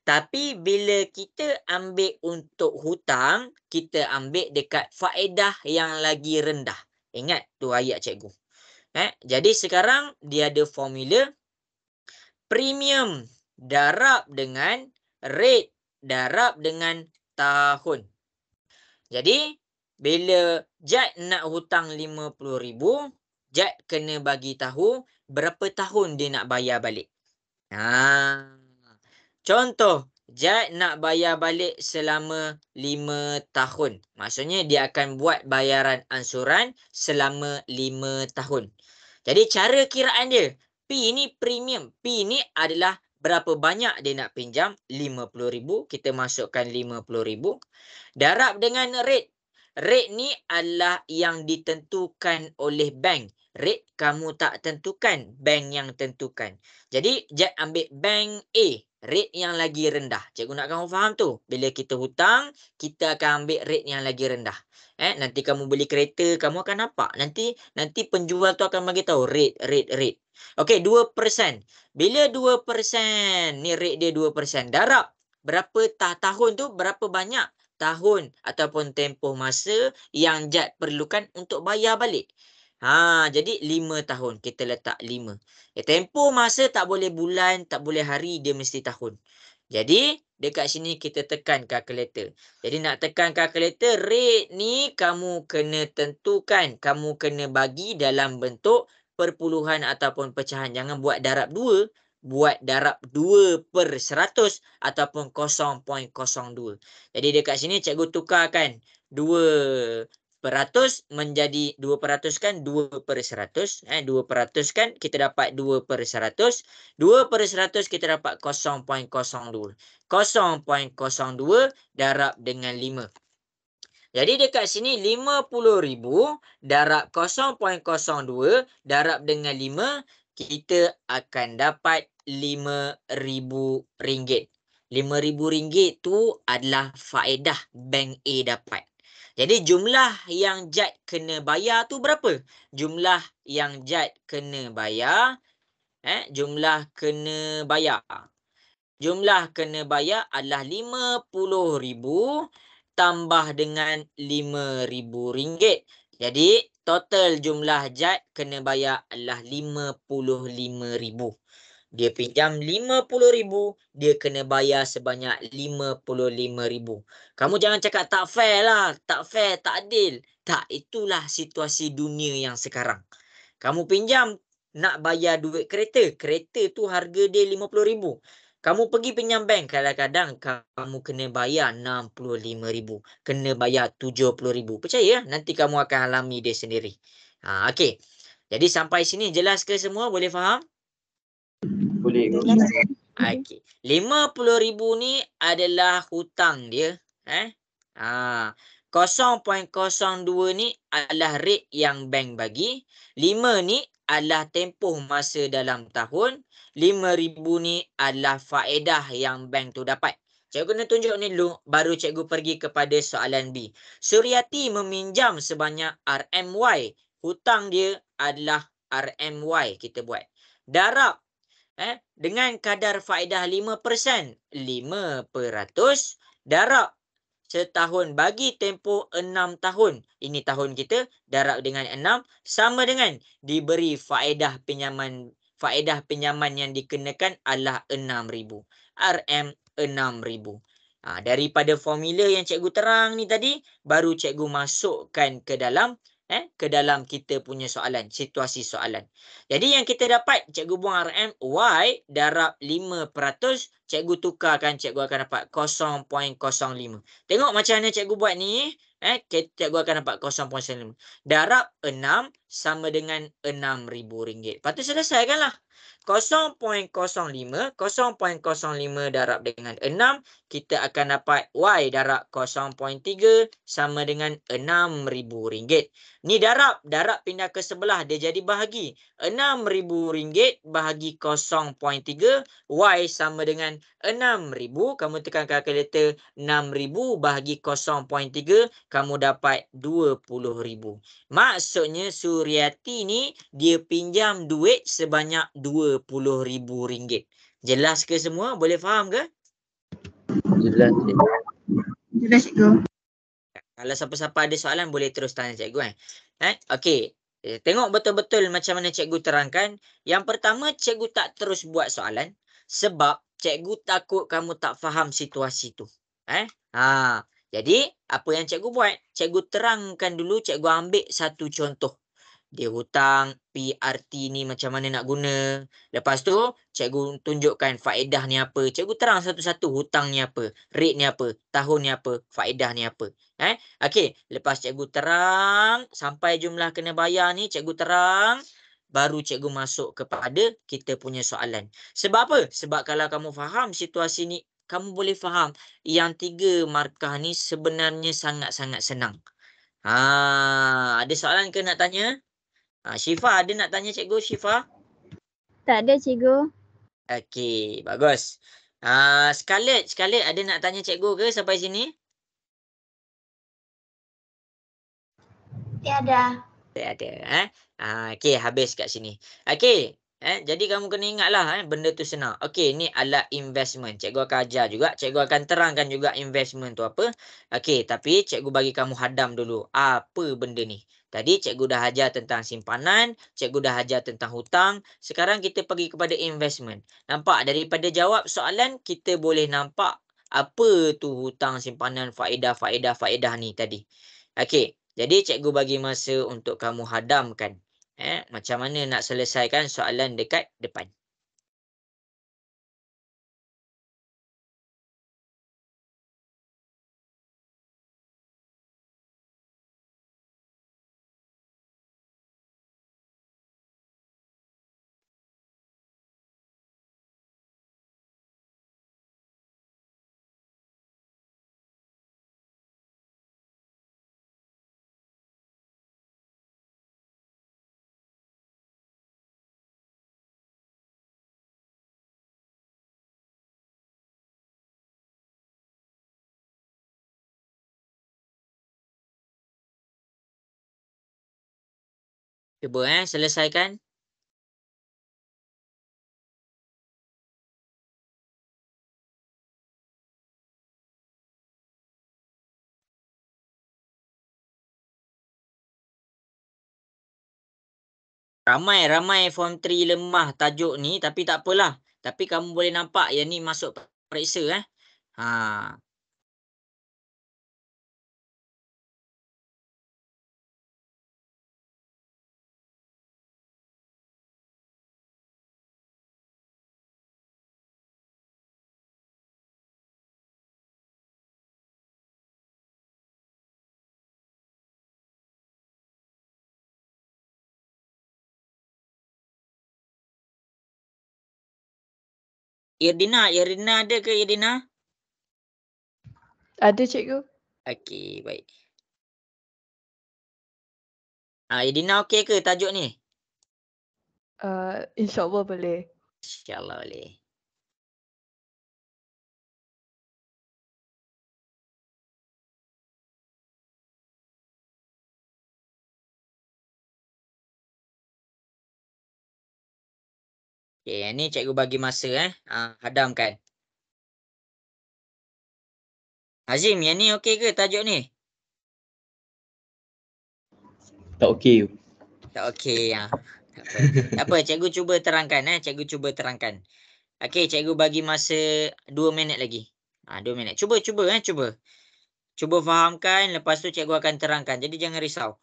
Tapi bila kita ambil untuk hutang, kita ambil dekat faedah yang lagi rendah. Ingat tu ayat cikgu. Jadi sekarang dia ada formula premium darab dengan rate darab dengan tahun. Jadi bila Jad nak hutang 50,000, Jad kena bagi tahu berapa tahun dia nak bayar balik. Contoh, Jad nak bayar balik selama 5 tahun. Maksudnya dia akan buat bayaran ansuran selama 5 tahun. Jadi cara kiraan dia, P ni premium. P ni adalah berapa banyak dia nak pinjam, 50,000. Kita masukkan 50,000. Darab dengan rate. Rate ni adalah yang ditentukan oleh bank. Rate kamu tak tentukan, bank yang tentukan. Jadi, Jad ambil bank A. Rate yang lagi rendah. Cikgu nak kamu faham tu. Bila kita hutang, kita akan ambil rate yang lagi rendah. Nanti kamu beli kereta, kamu akan nampak. Nanti penjual tu akan bagi tahu rate. Okey, 2%. Bila 2%, ni rate dia 2%. Darab. Berapa tahun tu, berapa banyak tahun ataupun tempoh masa yang Jad perlukan untuk bayar balik. Jadi 5 tahun. Kita letak 5. Tempoh masa tak boleh bulan, tak boleh hari, dia mesti tahun. Jadi, dekat sini kita tekan kalkulator. Jadi, nak tekan kalkulator, rate ni kamu kena tentukan. Kamu kena bagi dalam bentuk perpuluhan ataupun pecahan. Jangan buat darab 2. buat darab 2/100 ataupun 0.02. Jadi dekat sini cikgu tukarkan 2% menjadi 2% kan 2/100. 2% kan kita dapat 2/100. 2/100 kita dapat 0.02. 0.02 darab dengan 5. Jadi dekat sini 50,000 darab 0.02 darab dengan 5, kita akan dapat RM5,000. RM5,000 tu adalah faedah bank A dapat. Jadi jumlah yang JAD kena bayar tu berapa? Jumlah yang JAD kena bayar, jumlah kena bayar. Jumlah kena bayar adalah RM50,000 tambah dengan RM5,000. Jadi total jumlah JAD kena bayar adalah RM55,000. Dia pinjam RM50,000, dia kena bayar sebanyak RM55,000. Kamu jangan cakap tak fair lah, tak fair, tak adil. Tak, itulah situasi dunia yang sekarang. Kamu pinjam nak bayar duit kereta. Kereta tu harga dia RM50,000. Kamu pergi pinjam bank, kadang-kadang kamu kena bayar RM65,000. Kena bayar RM70,000. Percaya, nanti kamu akan alami dia sendiri. Okey. Jadi sampai sini jelas ke semua? Boleh faham? Boleh. Okey. RM50,000 ni adalah hutang dia. 0.02 ni adalah rate yang bank bagi. 5 ni adalah tempoh masa dalam tahun. RM5,000 ni adalah faedah yang bank tu dapat. Cikgu kena tunjuk ni dulu, baru cikgu pergi kepada soalan B. Suryati meminjam sebanyak RMY. Hutang dia adalah RMY kita buat. Darab dengan kadar faedah 5%. 5% darab setahun bagi tempoh 6 tahun. Ini tahun kita, darab dengan 6 sama dengan diberi faedah pinjaman yang dikenakan adalah RM6,000. RM6,000. Daripada formula yang cikgu terang ni tadi, baru cikgu masukkan ke dalam kita punya soalan, situasi soalan. Jadi yang kita dapat, cikgu buang RM, Y darab 5%, cikgu tukarkan, cikgu akan dapat 0.05. Tengok macam mana cikgu buat ni. Cikgu akan dapat 0.05. Darab 6 sama dengan RM6,000. Lepas tu selesaikanlah. 0.05 darab dengan 6, kita akan dapat Y darab 0.3 sama dengan RM6,000. Ni darab pindah ke sebelah, dia jadi bahagi. RM6,000 bahagi 0.3, Y sama dengan 6,000. Kamu tekan kalkulator, 6,000 bahagi 0.3, kamu dapat 20,000. Maksudnya Suryati ni dia pinjam duit sebanyak RM20,000. Jelas ke semua? Boleh faham ke? Jelas. Jelas, cikgu. Kalau siapa-siapa ada soalan boleh terus tanya cikgu. Okey. Tengok betul-betul macam mana cikgu terangkan. Yang pertama, cikgu tak terus buat soalan sebab cikgu takut kamu tak faham situasi tu. Jadi, apa yang cikgu buat? Cikgu terangkan dulu, cikgu ambil satu contoh. Dia hutang, PRT ni macam mana nak guna. Lepas tu, cikgu tunjukkan faedah ni apa. Cikgu terang satu-satu hutang ni apa, rate ni apa, tahun ni apa, faedah ni apa. Okey, lepas cikgu terang sampai jumlah kena bayar ni, cikgu terang, baru cikgu masuk kepada kita punya soalan. Sebab apa? Sebab kalau kamu faham situasi ni, kamu boleh faham yang 3 markah ni sebenarnya sangat-sangat senang. Ada soalan ke nak tanya? Syifa ada nak tanya cikgu, Syifa? Tak ada, cikgu. Okey, bagus. Scarlett ada nak tanya cikgu ke sampai sini? Tiada. Tak ada. Okey, habis kat sini. Okey. Jadi kamu kena ingatlah benda tu senang. Okey, ni adalah investment. Cikgu akan ajar juga. Cikgu akan terangkan juga investment tu apa. Okey, tapi cikgu bagi kamu hadam dulu. Apa benda ni? Tadi cikgu dah ajar tentang simpanan. Cikgu dah ajar tentang hutang. Sekarang kita pergi kepada investment. Nampak? Daripada jawab soalan, kita boleh nampak apa tu hutang, simpanan, faedah ni tadi. Okey. Jadi cikgu bagi masa untuk kamu hadamkan. Macam mana nak selesaikan soalan dekat depan. Cuba selesaikan. Ramai form 3 lemah tajuk ni, tapi tak apalah. Tapi kamu boleh nampak yang ni masuk periksa Ha. Irdina ada ke Irdina? Ada cikgu. Okey, baik. Irdina okey ke tajuk ni? InsyaAllah boleh. InsyaAllah boleh. Okey, yang ni cikgu bagi masa hadamkan. Azim, yang ni okey ke tajuk ni? Tak okey. Tak okey. Tak apa, cikgu cuba terangkan cikgu cuba terangkan. Okey, cikgu bagi masa 2 minit lagi. 2 minit. Cuba. Cuba fahamkan, lepas tu cikgu akan terangkan. Jadi jangan risau.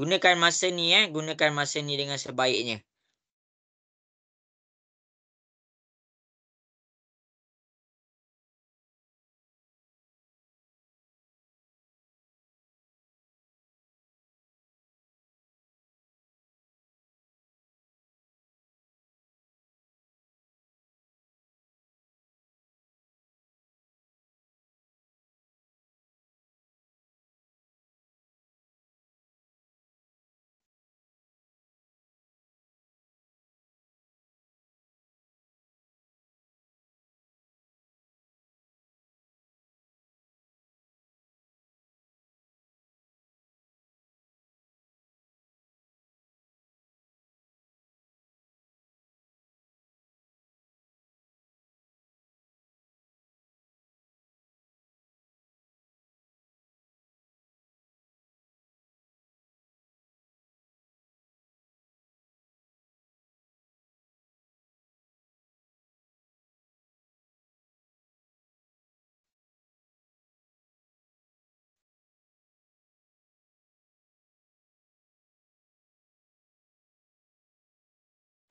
Gunakan masa ni gunakan masa ni dengan sebaiknya.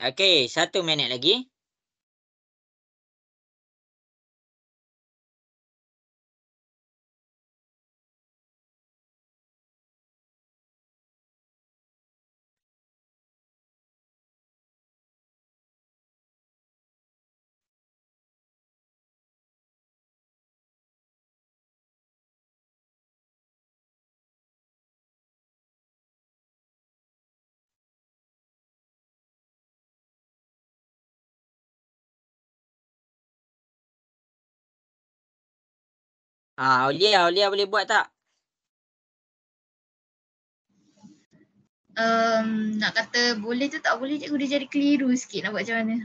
Okey, 1 minit lagi. Aulia boleh buat tak? Nak kata boleh tu tak boleh cikgu, dia jadi keliru sikit nak buat macam mana.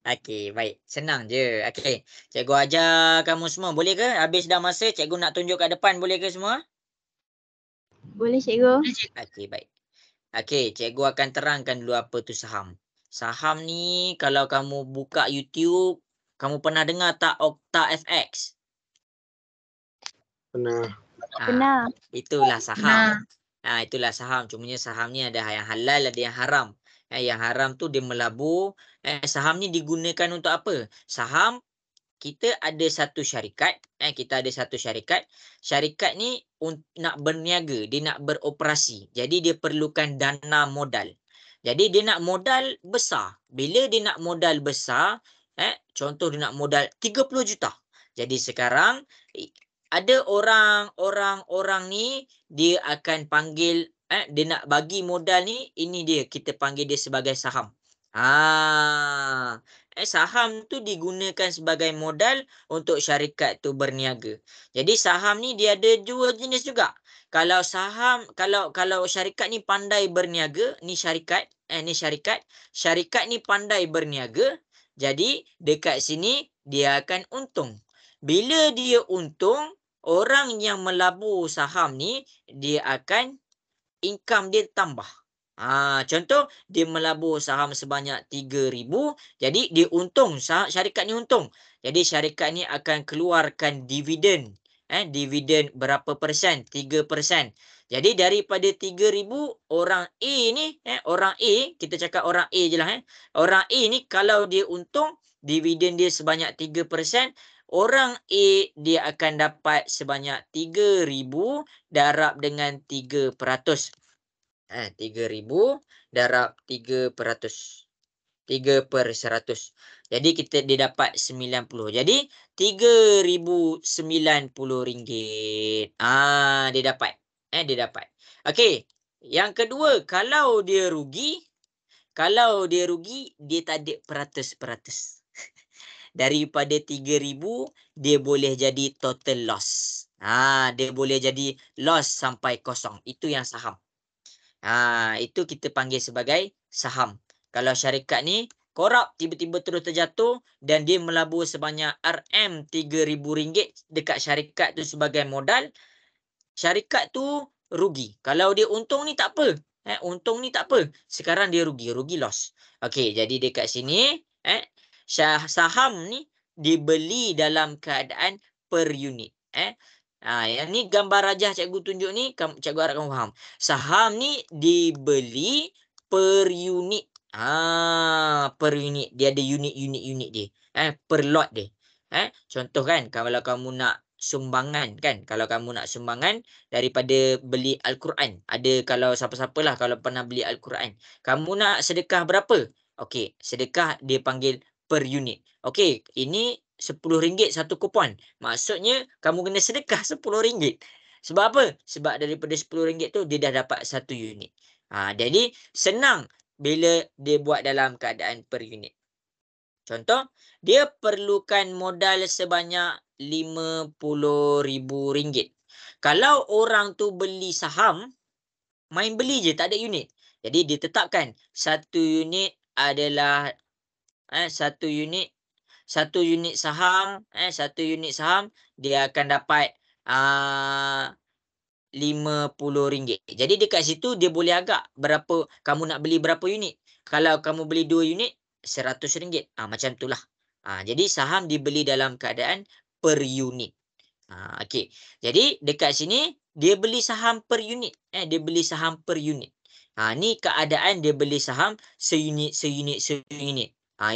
Okey, baik. Senang je. Okey. Cikgu ajar kamu semua. Boleh ke? Habis dah masa, cikgu nak tunjuk kat depan. Boleh ke semua? Boleh cikgu. Okey, baik. Okey, cikgu akan terangkan dulu apa tu saham. Saham ni kalau kamu buka YouTube, kamu pernah dengar tak Okta FX? Pernah. Pernah. Itulah saham. Pernah. Itulah saham. Cumanya saham ni ada yang halal, ada yang haram. Yang haram tu dia melabur. Saham ni digunakan untuk apa? Saham, kita ada satu syarikat. Kita ada satu syarikat. Syarikat ni nak berniaga. Dia nak beroperasi. Jadi dia perlukan dana modal. Jadi dia nak modal besar. Bila dia nak modal besar, contoh dia nak modal 30 juta. Jadi sekarang ada orang ni dia akan panggil dia nak bagi modal ni, ini dia kita panggil dia sebagai saham. Saham tu digunakan sebagai modal untuk syarikat tu berniaga. Jadi saham ni dia ada dua jenis juga. kalau saham, kalau syarikat ni pandai berniaga, ni syarikat ni pandai berniaga, jadi dekat sini dia akan untung. Bila dia untung, orang yang melabur saham ni dia akan income dia tambah. Contoh dia melabur saham sebanyak 3,000, jadi dia untung, syarikat ni untung. Jadi syarikat ni akan keluarkan dividen. Dividen berapa persen? 3%. Jadi daripada 3,000, orang A ni, orang A, kita cakap orang A je lah. Orang A ni kalau dia untung, dividen dia sebanyak 3%, orang A dia akan dapat sebanyak 3,000 darab dengan 3%. 3,000 darab 3%. 3/100. Jadi dia dapat 90. Jadi RM3,090. Dia dapat. Dia dapat. Okey. Yang kedua, kalau dia rugi, dia tak ada peratus. Daripada 3,000 dia boleh jadi total loss. Dia boleh jadi loss sampai kosong. Itu yang saham. Itu kita panggil sebagai saham. Kalau syarikat ni korup, tiba-tiba terus terjatuh dan dia melabur sebanyak RM3,000 dekat syarikat tu sebagai modal, syarikat tu rugi. Kalau dia untung ni tak apa. Untung ni tak apa. Sekarang dia rugi loss. Okey, jadi dekat sini saham ni dibeli dalam keadaan per unit. Yang ni gambar rajah cikgu tunjuk ni, cikgu harap kamu faham. Saham ni dibeli per unit. Per unit. Dia ada unit dia. Per lot dia. Contoh kan, kalau kamu nak sumbangan kan. Kalau kamu nak sumbangan daripada beli Al-Quran. Ada kalau siapa-siapalah kalau pernah beli Al-Quran. Kamu nak sedekah berapa? Okey, sedekah dia panggil per unit. Okey, ini RM10 satu kupon. Maksudnya kamu kena sedekah RM10. Sebab apa? Sebab daripada RM10 tu dia dah dapat satu unit. Jadi senang bila dia buat dalam keadaan per unit. Contoh, dia perlukan modal sebanyak RM50,000. Kalau orang tu beli saham, main beli je, tak ada unit. Jadi ditetapkan satu unit adalah satu unit saham, dia akan dapat RM50. Jadi dekat situ dia boleh agak berapa kamu nak beli berapa unit. Kalau kamu beli 2 unit, RM100. Macam itulah. Jadi saham dibeli dalam keadaan per unit. Okey. Jadi dekat sini dia beli saham per unit. Dia beli saham per unit. Ni keadaan dia beli saham seunit.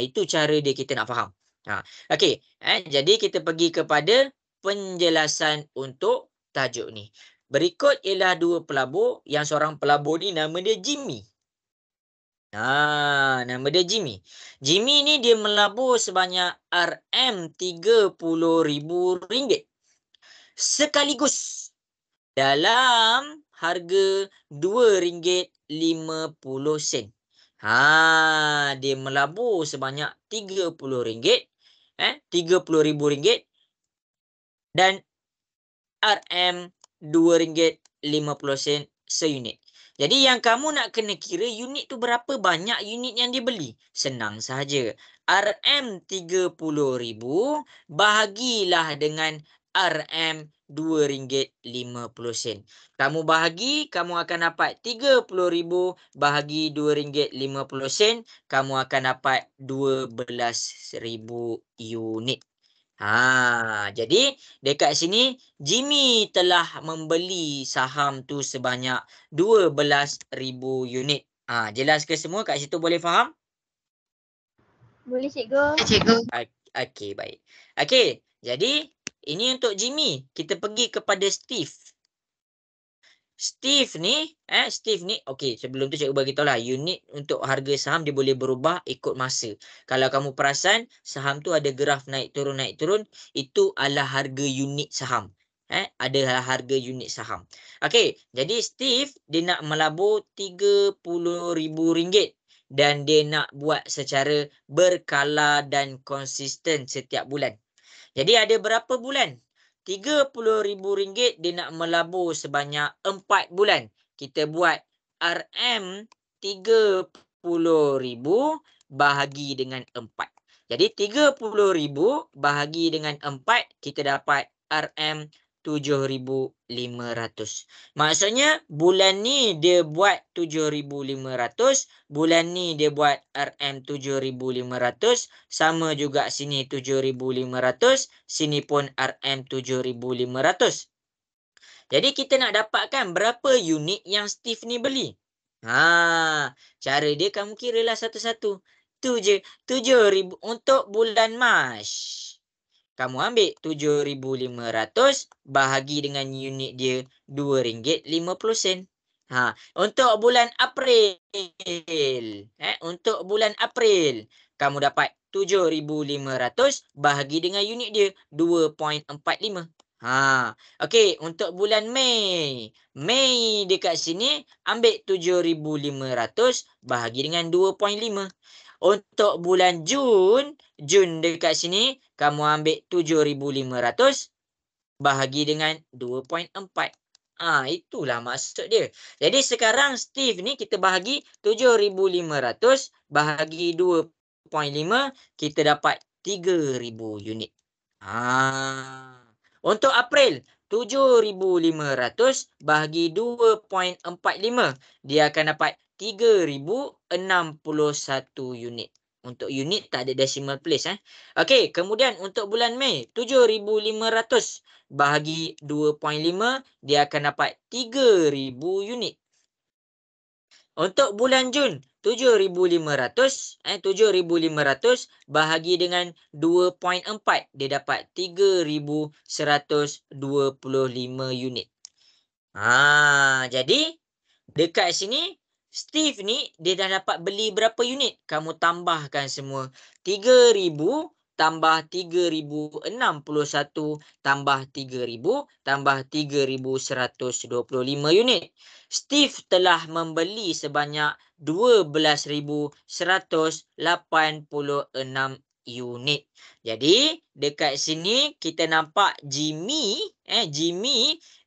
Itu cara dia kita nak faham. Okey. Jadi kita pergi kepada penjelasan untuk tajuk ni. Berikut ialah dua pelabur. Yang seorang pelabur ni nama dia Jimmy. Nama dia Jimmy. Jimmy ni dia melabur sebanyak RM30,000 sekaligus dalam harga RM2.50. Dia melabur sebanyak RM30. RM30,000 dan RM2.50 seunit. Jadi yang kamu nak kena kira unit tu berapa banyak unit yang dibeli. Senang sahaja. RM30,000 bahagilah dengan RM2.50. Kamu bahagi, kamu akan dapat 30,000 bahagi RM2.50. Kamu akan dapat 12,000 unit. Jadi dekat sini Jimmy telah membeli saham tu sebanyak 12,000 unit. Jelas ke semua? Kat situ boleh faham? Boleh cikgu. Okey, baik. Okey, jadi ini untuk Jimmy. Kita pergi kepada Steve. Steve ni, okey, sebelum tu cikgu bagi tahu lah, unit untuk harga saham dia boleh berubah ikut masa. Kalau kamu perasan, saham tu ada graf naik turun, itu adalah harga unit saham. Adalah harga unit saham. Okey, jadi Steve dia nak melabur RM30,000 dan dia nak buat secara berkala dan konsisten setiap bulan. Jadi ada berapa bulan? RM30,000 dia nak melabur sebanyak 4 bulan. Kita buat RM30,000 bahagi dengan 4. Jadi 30,000 bahagi dengan 4, kita dapat RM7,500. Maksudnya bulan ni dia buat 7,500, bulan ni dia buat RM7,500, sama juga sini 7,500, sini pun RM7,500. Jadi kita nak dapatkan berapa unit yang Steve ni beli. Cara dia kamu kiralah satu-satu. Tu je, 7,000 untuk bulan Mac. Kamu ambil 7,500 bahagi dengan unit dia RM2.50. Untuk bulan April. Untuk bulan April, kamu dapat 7,500 bahagi dengan unit dia 2.45. Okey, untuk bulan Mei. Mei dekat sini ambil 7,500 bahagi dengan 2.5. Untuk bulan Jun dekat sini kamu ambil 7,500 bahagi dengan 2.4. Itulah maksud dia. Jadi sekarang Steve ni kita bahagi 7,500 bahagi 2.5, kita dapat 3,000 unit. Untuk April, 7,500 bahagi 2.45, dia akan dapat 3,061 unit. Untuk unit tak ada decimal place. Okey, kemudian untuk bulan Mei, 7,500 bahagi 2.5, dia akan dapat 3,000 unit. Untuk bulan Jun, 7,500 bahagi dengan 2.4, dia dapat 3,125 unit. Jadi dekat sini Steve ni dia dah dapat beli berapa unit? Kamu tambahkan semua. 3,000 tambah 3,061 tambah 3,000 tambah 3,125 unit. Steve telah membeli sebanyak 12,186 unit. Jadi dekat sini kita nampak Jimmy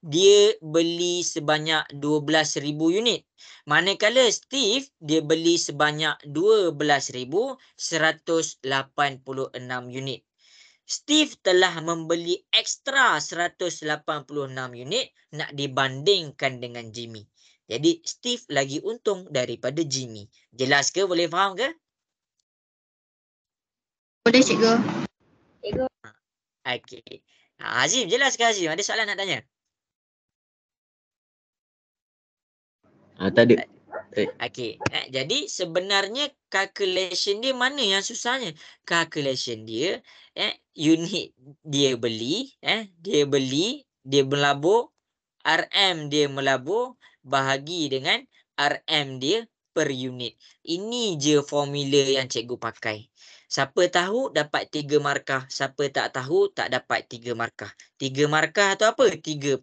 dia beli sebanyak 12,000 unit. Manakala Steve dia beli sebanyak 12,186 unit. Steve telah membeli ekstra 186 unit nak dibandingkan dengan Jimmy. Jadi Steve lagi untung daripada Jimmy. Jelas ke? Boleh faham ke? Boleh cikgu. Okey. Hazim, jelas ke Hazim? Ada soalan nak tanya? Tak ada. Okey. Jadi sebenarnya calculation dia mana yang susahnya? Calculation dia unit dia beli, dia melabur, RM dia melabur bahagi dengan RM dia per unit. Ini je formula yang cikgu pakai. Siapa tahu dapat 3 markah, siapa tak tahu tak dapat 3 markah. 3 markah tu apa? 3%.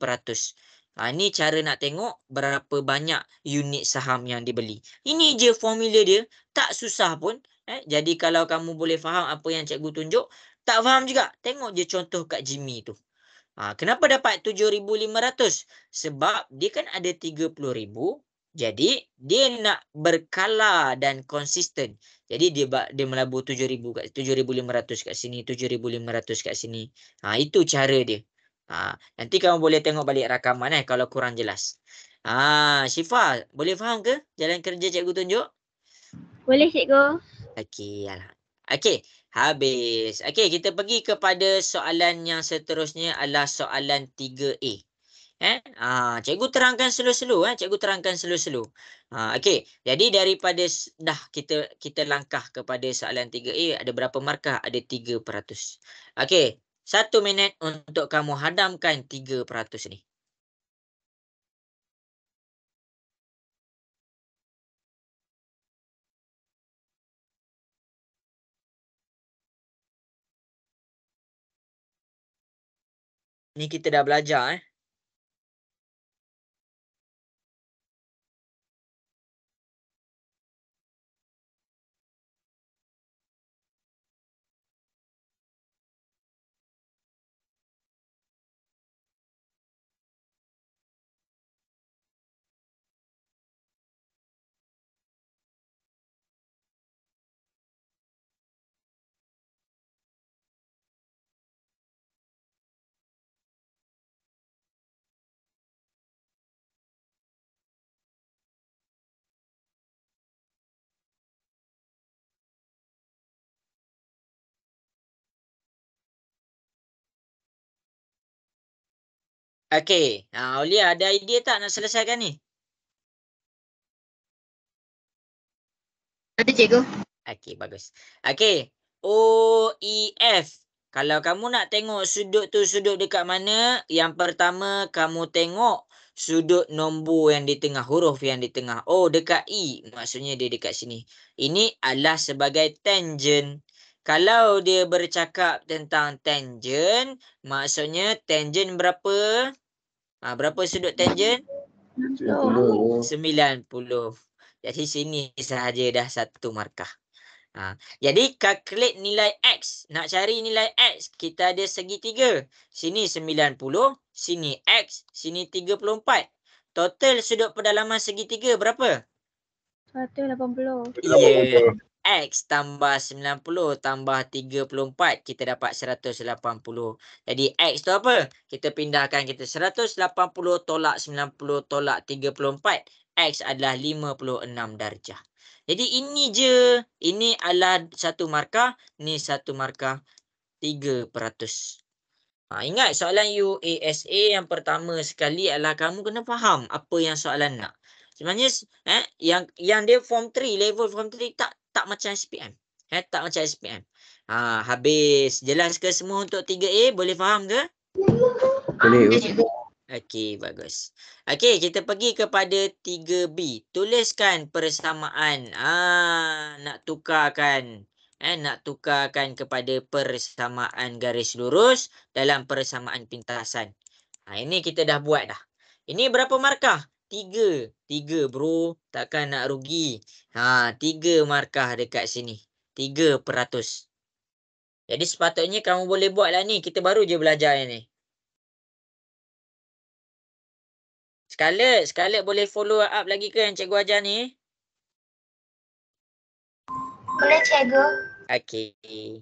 Ini cara nak tengok berapa banyak unit saham yang dibeli. Ini je formula dia, tak susah pun. Jadi kalau kamu boleh faham apa yang cikgu tunjuk, tak faham juga, tengok je contoh kat Jimmy tu. Kenapa dapat 7,500? Sebab dia kan ada 30,000. Jadi dia nak berkala dan konsisten. Jadi dia melabur 7,500 kat sini, 7,500 kat sini. Itu cara dia. Nanti kamu boleh tengok balik rakaman kalau kurang jelas. Syifa, boleh faham ke jalan kerja cikgu tunjuk? Boleh cikgu. Okey, okey, habis. Okey, kita pergi kepada soalan yang seterusnya adalah soalan 3A. Cikgu terangkan slow-slow. Cikgu terangkan slow-slow. Okey, jadi daripada dah kita langkah kepada soalan 3A, ada berapa markah? Ada 3%. Okey, 1 minit untuk kamu hadamkan 3% ni. Ni kita dah belajar Okey. Aulia ada idea tak nak selesaikan ni? Ada cikgu. Okey, bagus. Okey. OEF. Kalau kamu nak tengok sudut tu sudut dekat mana, yang pertama kamu tengok sudut nombor yang di tengah, huruf yang di tengah. Oh, dekat E. Maksudnya dia dekat sini. Ini adalah sebagai tangent. Kalau dia bercakap tentang tangent, maksudnya tangent berapa? Berapa sudut tangent? 90. 90. Jadi sini sahaja dah satu markah. Jadi calculate nilai X. Nak cari nilai X, kita ada segitiga. Sini 90, sini X, sini 34. Total sudut pedalaman segitiga berapa? 180. Ya. X tambah 90 tambah 34, kita dapat 180. Jadi X tu apa? Kita pindahkan, kita 180 tolak 90 tolak 34. X adalah 56 darjah. Jadi ini je. Ini adalah satu markah. Ni satu markah 3%. Ingat soalan UASA yang pertama sekali adalah kamu kena faham apa yang soalan nak. Sebenarnya yang dia form 3, level form 3 tak macam SPM. Tak macam SPM. Habis. Jelas ke semua untuk 3A? Boleh faham ke? Boleh. Ada cikgu. Okey, bagus. Okey, kita pergi kepada 3B. Tuliskan persamaan. Nak tukarkan. Nak tukarkan kepada persamaan garis lurus dalam persamaan pintasan. Ini kita dah buat dah. Ini berapa markah? 3. 3 bro. Takkan nak rugi. 3 markah dekat sini. 3%. Jadi sepatutnya kamu boleh buat lah ni. Kita baru je belajar ni. Scarlett boleh follow up lagi ke yang cikgu ajar ni? Boleh cikgu. Okey.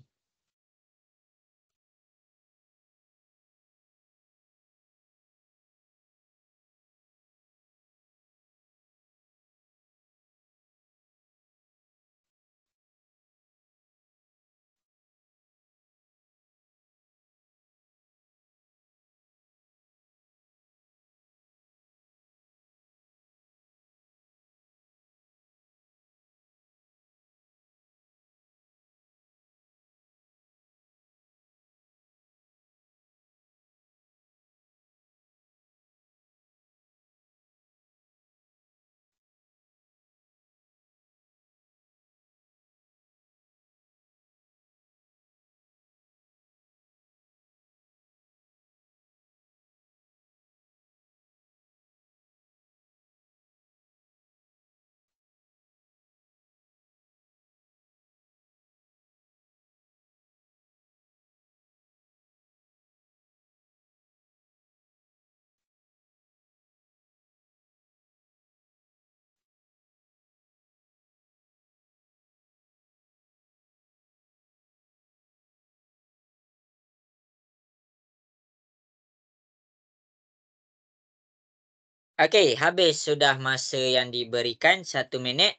Okey, habis sudah masa yang diberikan 1 minit.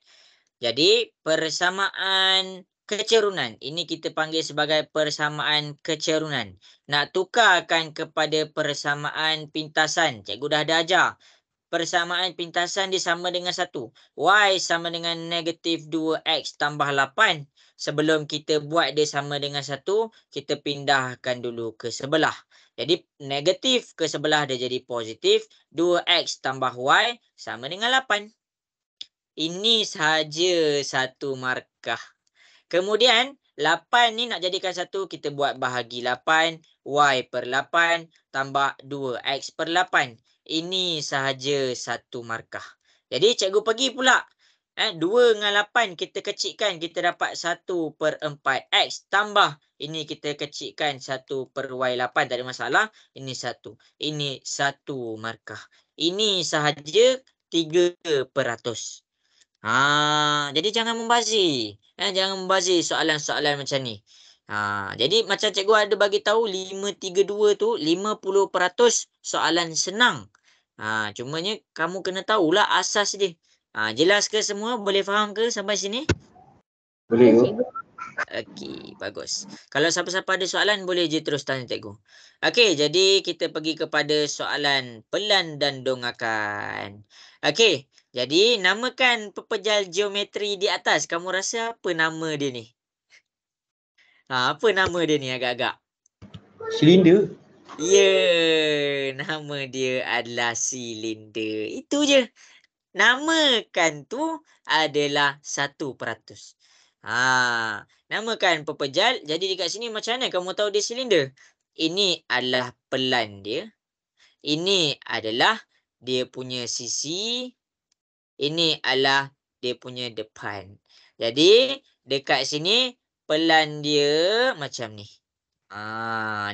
Jadi, persamaan kecerunan. Ini kita panggil sebagai persamaan kecerunan. Nak tukarkan kepada persamaan pintasan. Cikgu dah ada ajar. Persamaan pintasan dia sama dengan 1. Y sama dengan negatif 2X tambah 8. Sebelum kita buat dia sama dengan 1, kita pindahkan dulu ke sebelah. Jadi negatif ke sebelah dia jadi positif. 2X tambah Y sama dengan 8. Ini sahaja satu markah. Kemudian 8 ni nak jadikan 1, kita buat bahagi 8. Y per 8 tambah 2X per 8. Ini sahaja satu markah. Jadi cikgu pergi pula. 2 dengan 8 kita kecilkan. Kita dapat 1 per 4X tambah. Ini kita kecilkan 1 per Y8. Tak ada masalah. Ini 1. Ini 1 markah. Ini sahaja 3%. Jadi jangan membazir. Jangan membazir soalan-soalan macam ni. Jadi macam cikgu ada bagi tahu 532 tu 50% soalan senang. Cumanya kamu kena tahulah asas dia. Jelas ke semua? Boleh faham ke sampai sini? Boleh. Cikgu. Okey, bagus. Kalau siapa-siapa ada soalan boleh je terus tanya cikgu. Okey, jadi kita pergi kepada soalan pelan dan dongakan. Okey, jadi namakan pepejal geometri di atas. Kamu rasa apa nama dia ni? Apa nama dia ni agak-agak? Silinder. Ya, nama dia adalah silinder. Itu je. Namakan tu adalah 1%. Namakan pepejal. Jadi dekat sini macam mana kamu tahu dia silinder? Ini adalah pelan dia. Ini adalah dia punya sisi. Ini adalah dia punya depan. Jadi dekat sini pelan dia macam ni.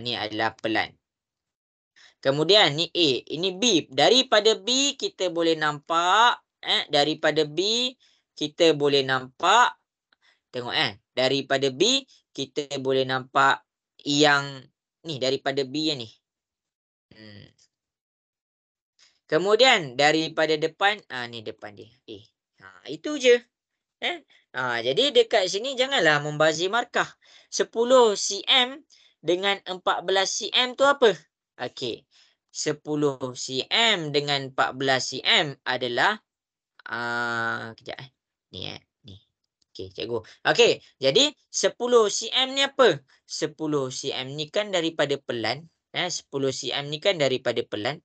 Ni adalah pelan. Kemudian ni A, ini B. Daripada B kita boleh nampak, daripada B kita boleh nampak, tengok daripada B kita boleh nampak yang ni, daripada B yang ni. Kemudian daripada depan, ni depan dia, A. Itu je. Jadi dekat sini janganlah membazir markah. 10 cm dengan 14 cm tu apa? Okey. 10 cm dengan 14 cm adalah kejap ni ni. Okey, cikgu. Okey, jadi 10 cm ni apa? 10 cm ni kan daripada pelan, 10 cm ni kan daripada pelan.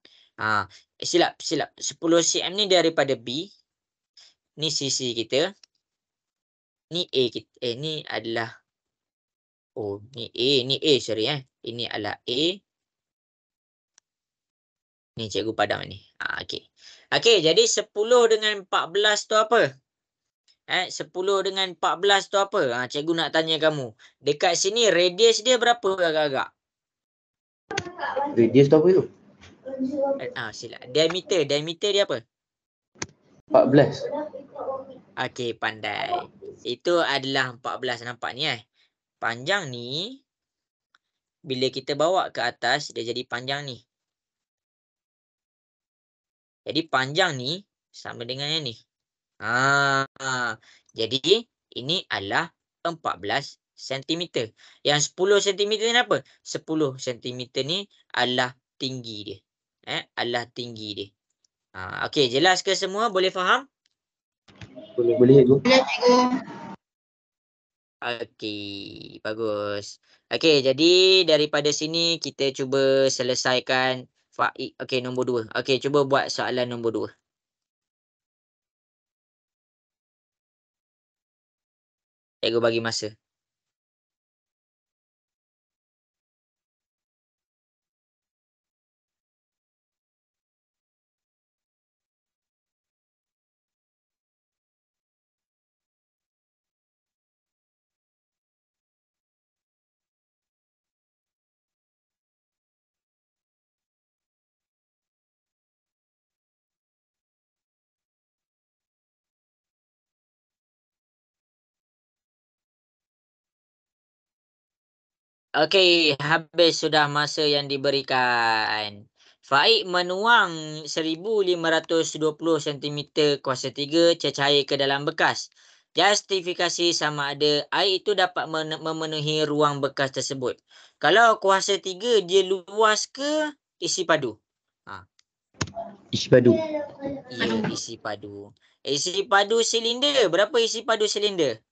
Silap. 10 cm ni daripada B. Ni sisi kita. Ni A kita. Ni adalah ni A, sorry Ini adalah A. Ni cikgu padam ni. Okey. Okey, jadi 10 dengan 14 tu apa? 10 dengan 14 tu apa? Cikgu nak tanya kamu. Dekat sini radius dia berapa agak-agak? Radius tu apa tu? Silap. Diameter dia apa? 14. Okey, pandai. Itu adalah 14, nampak ni Panjang ni bila kita bawa ke atas dia jadi panjang ni. Jadi panjang ni sama dengan yang ni. Jadi ini adalah 14 cm. Yang 10 cm ni apa? 10 cm ni adalah tinggi dia. Adalah tinggi dia. Okey, jelas ke semua? Boleh faham? Boleh cikgu. Boleh cikgu. Okey, bagus. Okey, jadi daripada sini kita cuba selesaikan faid. Okey, nombor 2. Okey, cuba buat soalan nombor 2. Cikgu bagi masa. Okey, habis sudah masa yang diberikan. Faik menuang 1520 cm kuasa 3 cecair ke dalam bekas. Justifikasi sama ada air itu dapat memenuhi ruang bekas tersebut. Kalau kuasa 3 dia luas ke isi padu? Isi padu. Ya, isi padu. Isi padu silinder. Berapa isi padu silinder?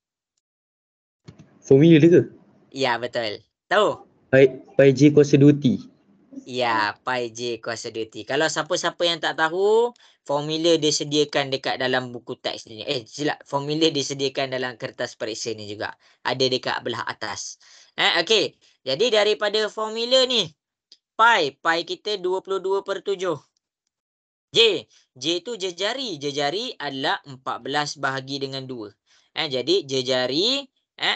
Formula dia ke? Ya, betul. Tahu? Pi J kuasa 2T. Ya, pi J kuasa 2T. Kalau siapa-siapa yang tak tahu, formula disediakan dekat dalam buku teks ni. Silap. Formula disediakan dalam kertas periksa ni juga. Ada dekat belah atas. Okey. Jadi daripada formula ni, pi kita 22/7. J tu jejari. Jejari adalah 14 bahagi dengan 2. Jadi jejari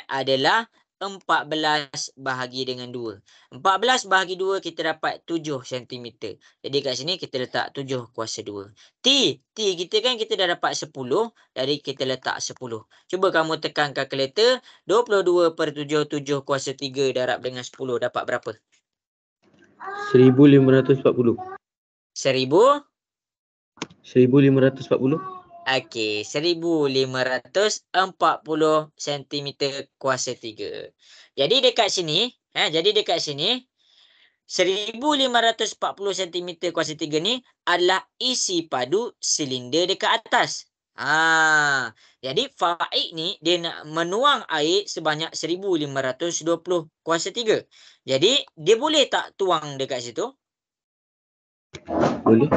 adalah 14 bahagi dengan 2. 14 bahagi 2 kita dapat 7 cm. Jadi kat sini kita letak 7 kuasa 2. T kita kan kita dah dapat 10. Jadi kita letak 10. Cuba kamu tekan kalkulator. 22/7 7 kuasa 3 darab dengan 10 dapat berapa? 1540. 1540. Okey, 1540 sentimeter kuasa 3. Jadi dekat sini 1540 sentimeter kuasa 3 ni adalah isi padu silinder dekat atas. Jadi Faik ni dia nak menuang air sebanyak 1520 kuasa 3. Jadi dia boleh tak tuang dekat situ? Boleh?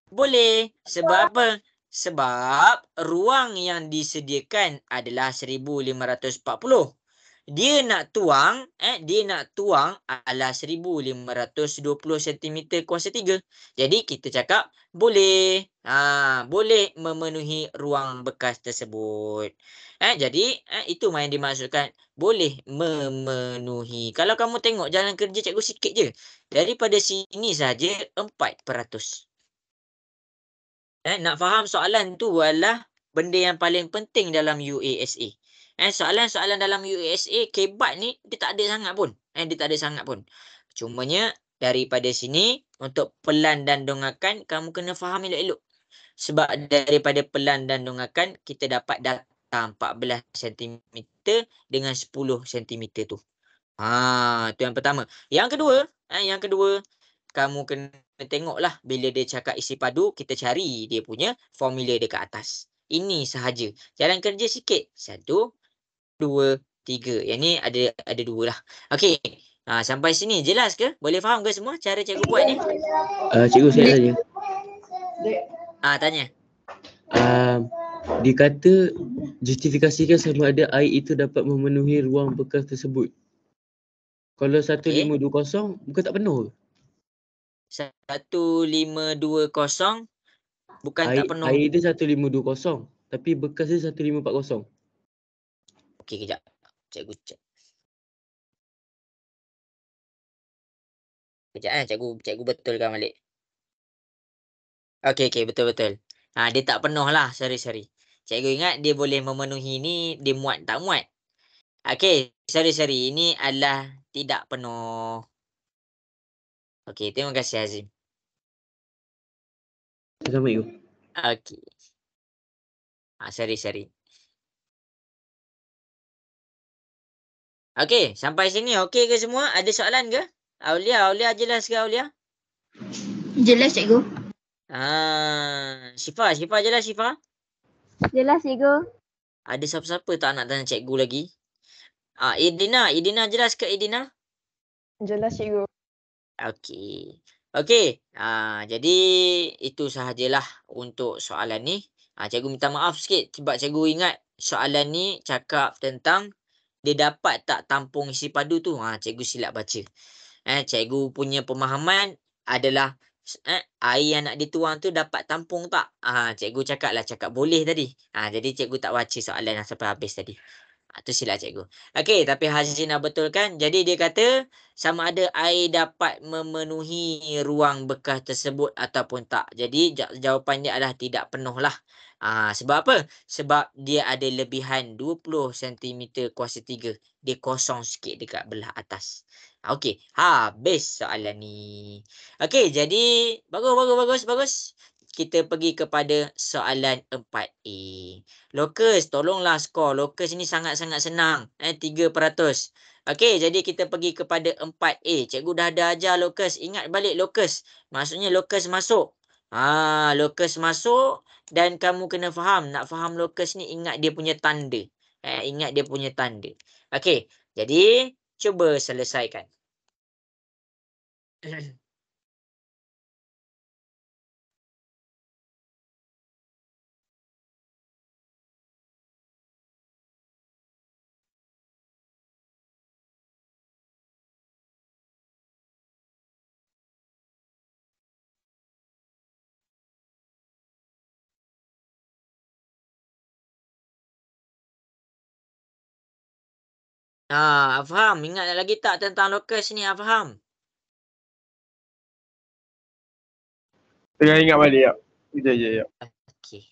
Boleh. Sebab apa? Sebab ruang yang disediakan adalah 1540. Dia nak tuang adalah 1520 sentimeter kuasa 3. Jadi kita cakap boleh. Boleh memenuhi ruang bekas tersebut. Jadi itu yang dimaksudkan boleh memenuhi. Kalau kamu tengok jalan kerja cikgu sikit je. Daripada sini saja 4%. Nak faham soalan tu adalah benda yang paling penting dalam UASA. Soalan-soalan dalam UASA kebat ni dia tak ada sangat pun. Dia tak ada sangat pun. Cumanya daripada sini untuk pelan dan dongakan kamu kena faham elok-elok. Sebab daripada pelan dan dongakan kita dapat data 14 cm dengan 10 cm tu. Tu yang pertama. Yang kedua, kamu kena tengoklah bila dia cakap isi padu, kita cari dia punya formula dekat atas. Ini sahaja. Jalan kerja sikit. 1, 2, 3. Yang ni ada 2 lah. Okey. Sampai sini jelas ke? Boleh faham ke semua cara cikgu buat ni? Cikgu saya tanya. Tanya. Dia kata justifikasikan sama ada air itu dapat memenuhi ruang bekas tersebut. Kalau 1520 bukan tak penuh ke? 1520 bukan tak penuh. Air dia 1520 tapi bekas dia 1540. Okey, kejap. Cikgu cek. Kejap cikgu betulkan balik. Okey, betul. Dia tak penuh lah. Sorry. Cikgu ingat dia boleh memenuhi ni, dia muat tak muat. Okey, sorry. Ini adalah tidak penuh. Okey, terima kasih Azim. Sama you. Okey. Sorry. Okey, sampai sini okey ke semua? Ada soalan ke? Aulia jelas ke Aulia? Jelas cikgu. Syifa jelas Syifa? Jelas cikgu. Ada siapa-siapa tak nak tanya cikgu lagi? Idina jelas ke Idina? Jelas cikgu. Okey. Jadi itu sahajalah untuk soalan ni. Cikgu minta maaf sikit sebab cikgu ingat soalan ni cakap tentang dia dapat tak tampung isi padu tu. Cikgu silap baca. Cikgu punya pemahaman adalah air yang nak dituang tu dapat tampung tak? Cikgu cakap boleh tadi. Jadi cikgu tak baca soalan yang sampai habis tadi. Tu silap cikgu. Okey, tapi Hazin nak betulkan. Jadi dia kata sama ada air dapat memenuhi ruang bekas tersebut ataupun tak. Jadi jawapan dia adalah tidak penuh lah. Sebab apa? Sebab dia ada lebihan 20 cm kuasa 3. Dia kosong sikit dekat belah atas. Okey, habis soalan ni. Okey, jadi bagus. Kita pergi kepada soalan 4A. Lokus, tolonglah skor. Lokus ni sangat-sangat senang. 3%. Okey, jadi kita pergi kepada 4A. Cikgu dah ada ajar lokus. Ingat balik lokus. Maksudnya lokus masuk. Lokus masuk dan kamu kena faham. Nak faham lokus ni ingat dia punya tanda. Ingat dia punya tanda. Okey, jadi cuba selesaikan. Faham? Ingat lagi tak tentang lokus ni? Faham? Tengah ingat balik, ya. Sekejap. Okey.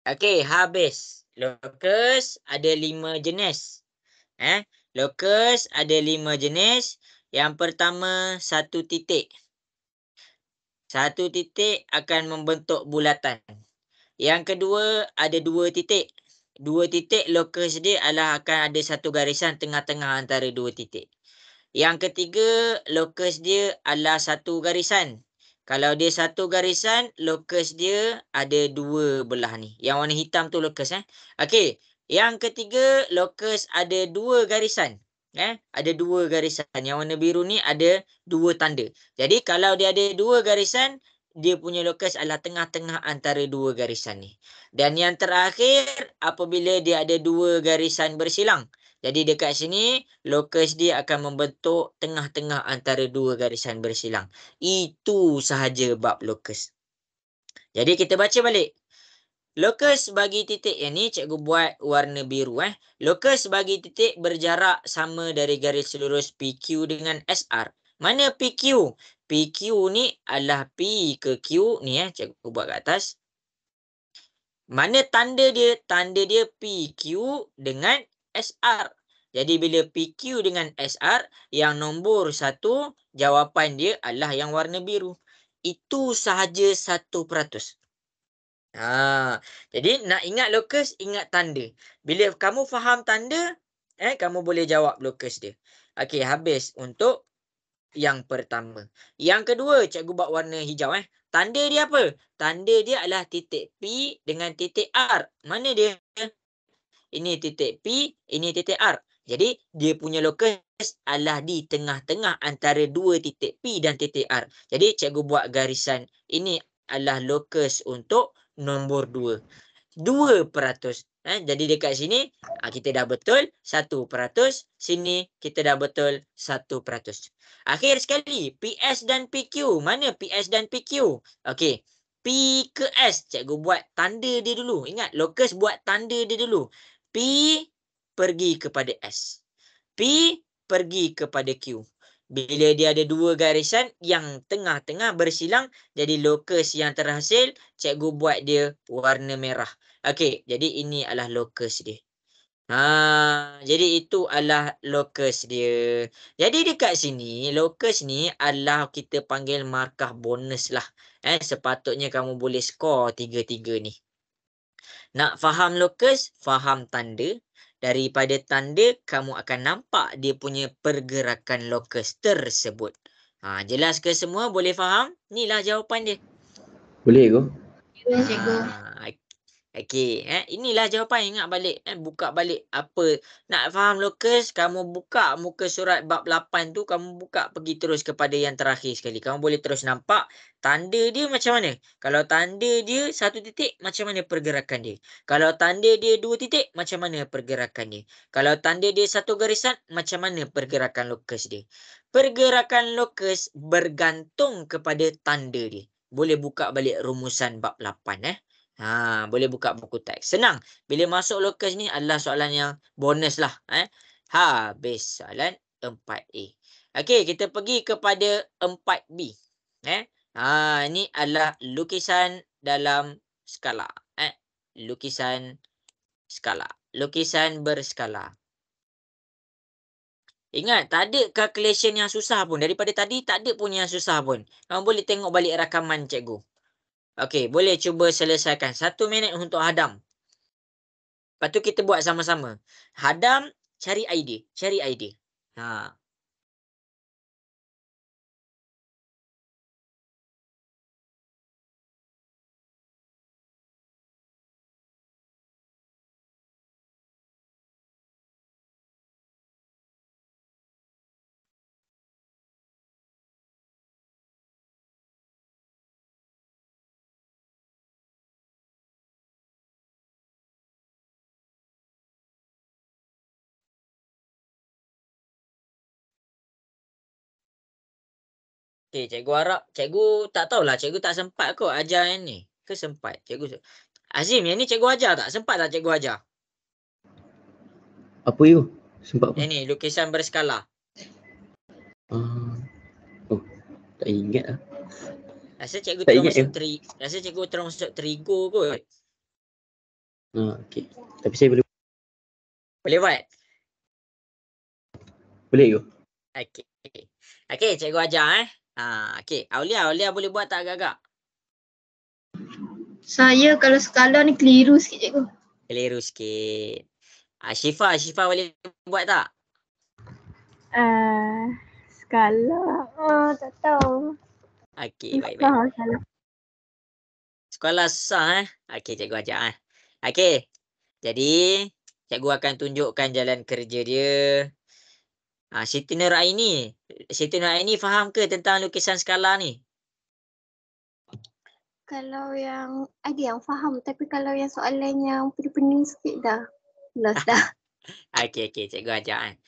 Okey, habis. Locus ada 5 jenis. Locus ada 5 jenis. Yang pertama, satu titik. Satu titik akan membentuk bulatan. Yang kedua, ada 2 titik. 2 titik locus dia adalah akan ada satu garisan tengah-tengah antara 2 titik. Yang ketiga, locus dia adalah satu garisan. Kalau dia satu garisan, locus dia ada 2 belah ni. Yang warna hitam tu locus. Okey. Yang ketiga, locus ada 2 garisan. Ada 2 garisan. Yang warna biru ni ada 2 tanda. Jadi kalau dia ada 2 garisan, dia punya locus adalah tengah-tengah antara 2 garisan ni. Dan yang terakhir, apabila dia ada 2 garisan bersilang. Jadi dekat sini, locus dia akan membentuk tengah-tengah antara 2 garisan bersilang. Itu sahaja bab locus. Jadi kita baca balik. Locus bagi titik yang ni cikgu buat warna biru. Locus bagi titik berjarak sama dari garis lurus PQ dengan SR. Mana PQ? PQ ni adalah P ke Q ni cikgu buat kat atas. Mana tanda dia? Tanda dia PQ dengan SR. Jadi bila PQ dengan SR, yang nombor 1, jawapan dia adalah yang warna biru. Itu sahaja 1%. Jadi nak ingat locus, ingat tanda. Bila kamu faham tanda, kamu boleh jawab locus dia. Okey, habis untuk yang pertama. Yang kedua, cikgu buat warna hijau. Tanda dia apa? Tanda dia adalah titik P dengan titik R. Mana dia? Ini titik P, ini titik R. Jadi, dia punya locus adalah di tengah-tengah antara 2 titik P dan titik R. Jadi, cikgu buat garisan. Ini adalah locus untuk nombor 2. 2%. Jadi dekat sini kita dah betul 1%. Sini kita dah betul 1%. Akhir sekali, PS dan PQ. Mana PS dan PQ? Okey. P ke S. Cikgu buat tanda dia dulu. Ingat, locus buat tanda dia dulu. P pergi kepada S. P pergi kepada Q. Bila dia ada 2 garisan yang tengah-tengah bersilang, jadi locus yang terhasil, cikgu buat dia warna merah. Okey, jadi ini adalah locus dia. Jadi itu adalah locus dia. Jadi dekat sini, locus ni adalah kita panggil markah bonus lah. Sepatutnya kamu boleh skor 3-3 ni. Nak faham locus, faham tanda. Daripada tanda, kamu akan nampak dia punya pergerakan locus tersebut. Jelas ke semua? Boleh faham? Inilah jawapan dia. Boleh ke? Ya, cikgu. Okey, inilah jawapan. Ingat balik, buka balik apa. Nak faham locus, kamu buka muka surat bab 8 tu, kamu buka pergi terus kepada yang terakhir sekali. Kamu boleh terus nampak tanda dia macam mana. Kalau tanda dia 1 titik, macam mana pergerakan dia. Kalau tanda dia 2 titik, macam mana pergerakan dia. Kalau tanda dia 1 garisan, macam mana pergerakan locus dia. Pergerakan locus bergantung kepada tanda dia. Boleh buka balik rumusan bab 8 boleh buka buku teks. Senang. Bila masuk locus ni adalah soalan yang bonus lah. Habis soalan 4A. Okey, kita pergi kepada 4B. Ini adalah lukisan dalam skala. Lukisan skala. Lukisan berskala. Ingat, tak ada calculation yang susah pun. Daripada tadi, tak ada pun yang susah pun. Kamu boleh tengok balik rakaman cikgu. Okey, boleh cuba selesaikan. 1 minit untuk hadam. Lepas tu kita buat sama-sama. Hadam, cari idea. Cari idea. Okey, cikgu harap, cikgu tak tahulah, cikgu tak sempat kot ajar yang ni. Ke sempat? Cikgu Azim, yang ni cikgu ajar tak? Sempat tak cikgu ajar? Apa you? Sempat apa? Yang ni, lukisan berskala. Tak ingat lah. Rasa cikgu Tak terus ingat masuk Rasa cikgu terus masuk Trigo kot. Okey. Tapi saya boleh buat? boleh ke? Okey. Okey, cikgu ajar okey. Aulia boleh buat tak agak-agak? Saya kalau skala ni keliru sikit cikgu. Keliru sikit. Syifa boleh buat tak? Skala. Tak tahu. Okey, baik. Susah skala. Sekolah susah Okey, cikgu ajar Okey. Jadi, cikgu akan tunjukkan jalan kerja dia. Siti Nuraini faham ke tentang lukisan skala ni? Kalau yang ada yang faham, tapi kalau yang soalan yang pening-pening sikit dah. Lost dah. Okey, cikgu ajar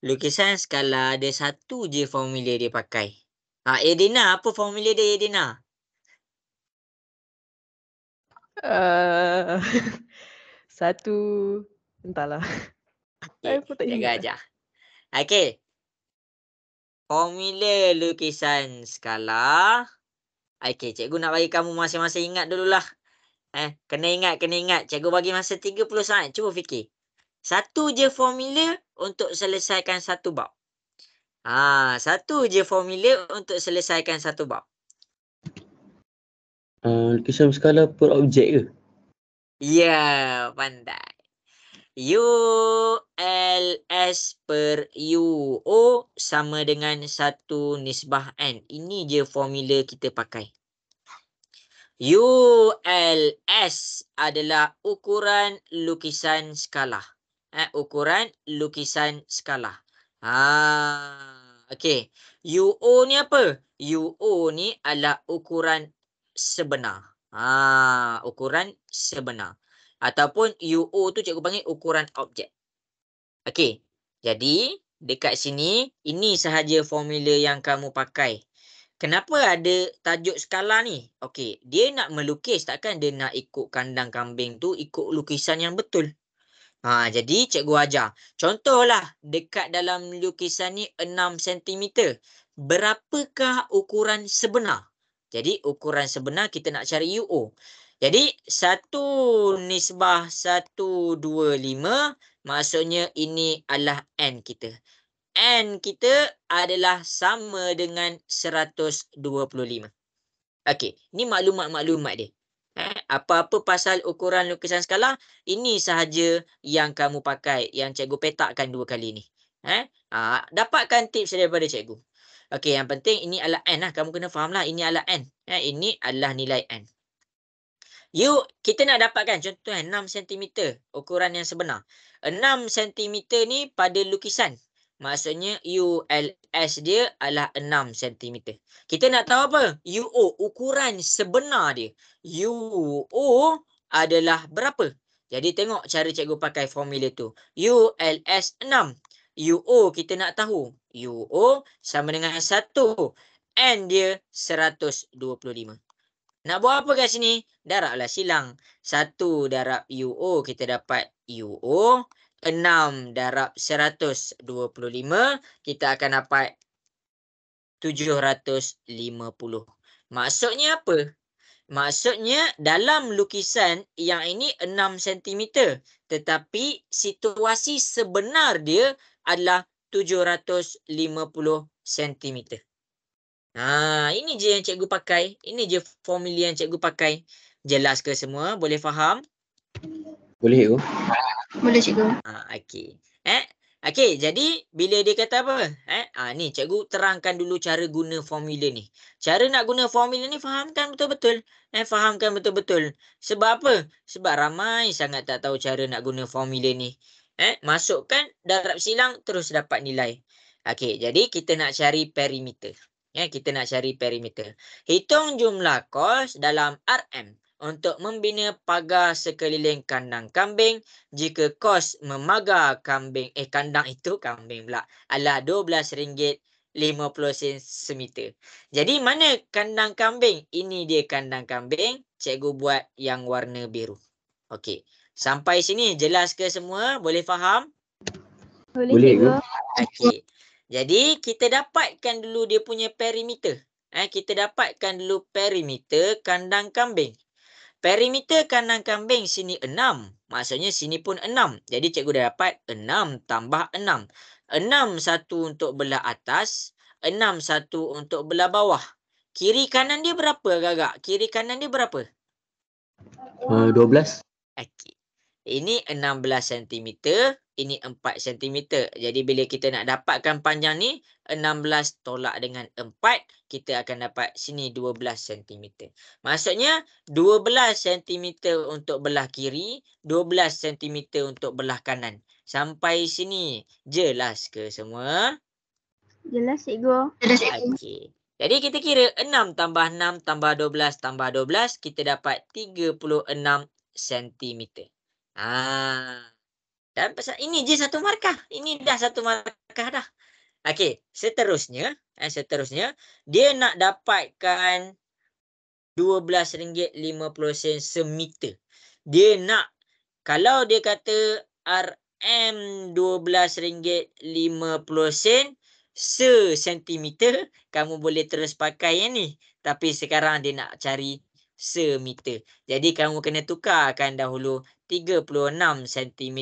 Lukisan skala ada satu je formula dia pakai. Edina, apa formula dia Edina? Satu, entahlah. Okey, Aku tak cikgu ingat. ajar. Okey. Formula lukisan skala. Okey, cikgu nak bagi kamu masing-masing ingat dululah. Kena ingat. Cikgu bagi masa 30 saat. Cuba fikir. Satu je formula untuk selesaikan satu bab. Satu je formula untuk selesaikan satu bab. Lukisan skala per objek ke? Ya, pandai. ULS per UO sama dengan 1 nisbah N. Ini je formula kita pakai. ULS adalah ukuran lukisan skala. Ukuran lukisan skala. Okey. UO ni apa? UO ni adalah ukuran sebenar. Ukuran sebenar. Ataupun UO tu cikgu panggil ukuran objek. Okey. Jadi, dekat sini, ini sahaja formula yang kamu pakai. Kenapa ada tajuk skala ni? Okey, dia nak melukis, takkan dia nak ikut kandang kambing tu, ikut lukisan yang betul. Jadi cikgu ajar. Contohlah, dekat dalam lukisan ni 6 cm. Berapakah ukuran sebenar? Jadi, ukuran sebenar kita nak cari UO. Jadi, 1/125, maksudnya ini adalah N kita. N kita adalah sama dengan 125. Okey, ni maklumat-maklumat dia. Apa-apa pasal ukuran lukisan skala, ini sahaja yang kamu pakai, yang cikgu petakkan 2 kali ni. Dapatkan tips daripada cikgu. Okey, yang penting ini adalah N lah. Kamu kena fahamlah, ini adalah N. Ini adalah nilai N. Kita nak dapatkan contoh 6 cm, ukuran yang sebenar. 6 cm ni pada lukisan. Maksudnya ULS dia adalah 6 cm. Kita nak tahu apa? UO, ukuran sebenar dia. UO adalah berapa? Jadi tengok cara cikgu pakai formula tu. ULS 6. UO kita nak tahu. UO sama dengan 1. N dia 125. Nak buat apa kat sini? Darablah silang. 1 darab UO kita dapat UO. 6 darab 125 kita akan dapat 750. Maksudnya apa? Maksudnya dalam lukisan yang ini 6 cm. Tetapi situasi sebenar dia adalah 750 cm. Ini je yang cikgu pakai. Ini je formula yang cikgu pakai. Jelas ke semua? Boleh faham? Boleh ke? Boleh cikgu. Okey. Okey, jadi bila dia kata apa? Ni cikgu terangkan dulu cara guna formula ni. Cara nak guna formula ni fahamkan betul-betul. Fahamkan betul-betul. Sebab apa? Sebab ramai sangat tak tahu cara nak guna formula ni. Masukkan, darab silang, terus dapat nilai. Okey, jadi kita nak cari perimeter. Kita nak cari perimeter. Hitung jumlah kos dalam RM untuk membina pagar sekeliling kandang kambing jika kos memagar kandang itu kambing pula adalah RM12.50 semeter. Jadi mana kandang kambing? Ini dia kandang kambing. Cikgu buat yang warna biru. Okey. Sampai sini jelas ke semua? Boleh faham? Boleh cikgu. Okey. Jadi kita dapatkan dulu dia punya perimeter. Kita dapatkan dulu perimeter kandang kambing. Perimeter kandang kambing sini 6. Maksudnya sini pun 6. Jadi cikgu dah dapat 6 tambah 6. 6 satu untuk belah atas, 6 satu untuk belah bawah. Kiri kanan dia berapa agak-agak? Kiri kanan dia berapa? 12. Okey. Ini 16 cm, ini 4 cm. Jadi bila kita nak dapatkan panjang ni, 16 tolak dengan 4, kita akan dapat sini 12 cm. Maksudnya 12 cm untuk belah kiri, 12 cm untuk belah kanan. Sampai sini jelas ke semua? Jelas cikgu. Okey. Jadi kita kira 6 tambah 6 tambah 12 tambah 12, kita dapat 36 cm. Dan pasal ini je satu markah. Ini dah satu markah dah. Okey, seterusnya dia nak dapatkan RM12.50 semeter. Dia nak, kalau dia kata RM RM12.50 sesentimeter, kamu boleh terus pakai yang ni. Tapi sekarang dia nak cari semeter. Jadi kamu kena tukarkan dahulu 36 cm,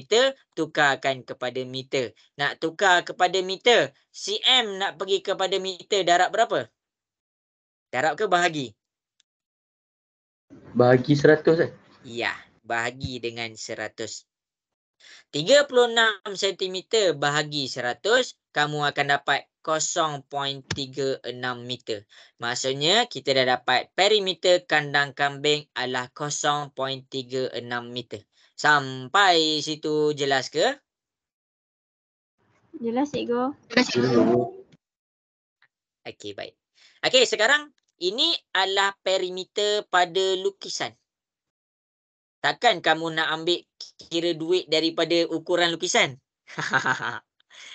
tukarkan kepada meter. Nak tukar kepada meter, cm nak pergi kepada meter, darab berapa? Darab ke bahagi? Bahagi 100 kan? Ya, bahagi dengan 100. 36 cm bahagi 100, kamu akan dapat 0.36 meter. Maksudnya kita dah dapat perimeter kandang kambing adalah 0.36 meter. Sampai situ jelas ke? Jelas cikgu. Okey, baik. Okey, sekarang ini adalah perimeter pada lukisan. Takkan kamu nak ambil kira duit daripada ukuran lukisan?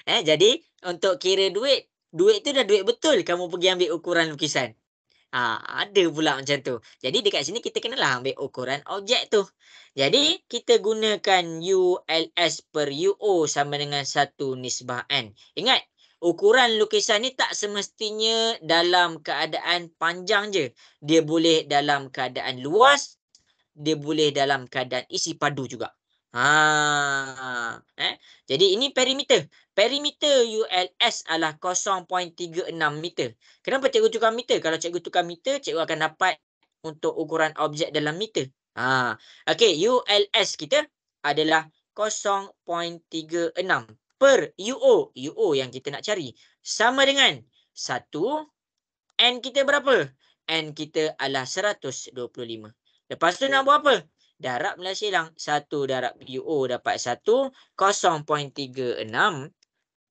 Jadi untuk kira duit tu dah duit betul, kamu pergi ambil ukuran lukisan. Ada pula macam tu. Jadi dekat sini kita kenalah ambil ukuran objek tu. Jadi kita gunakan ULS per UO sama dengan 1/n. Ingat, ukuran lukisan ni tak semestinya dalam keadaan panjang je. Dia boleh dalam keadaan luas, dia boleh dalam keadaan isi padu juga. Jadi ini perimeter. Perimeter ULS adalah 0.36 meter. Kenapa cikgu tukar meter? Kalau cikgu tukar meter, cikgu akan dapat untuk ukuran objek dalam meter. Okey, ULS kita adalah 0.36 per UO. UO yang kita nak cari. Sama dengan 1. N kita berapa? N kita adalah 125. Lepas tu nak buat apa? Darab belah silang. 1 darab UO dapat 1. 0.36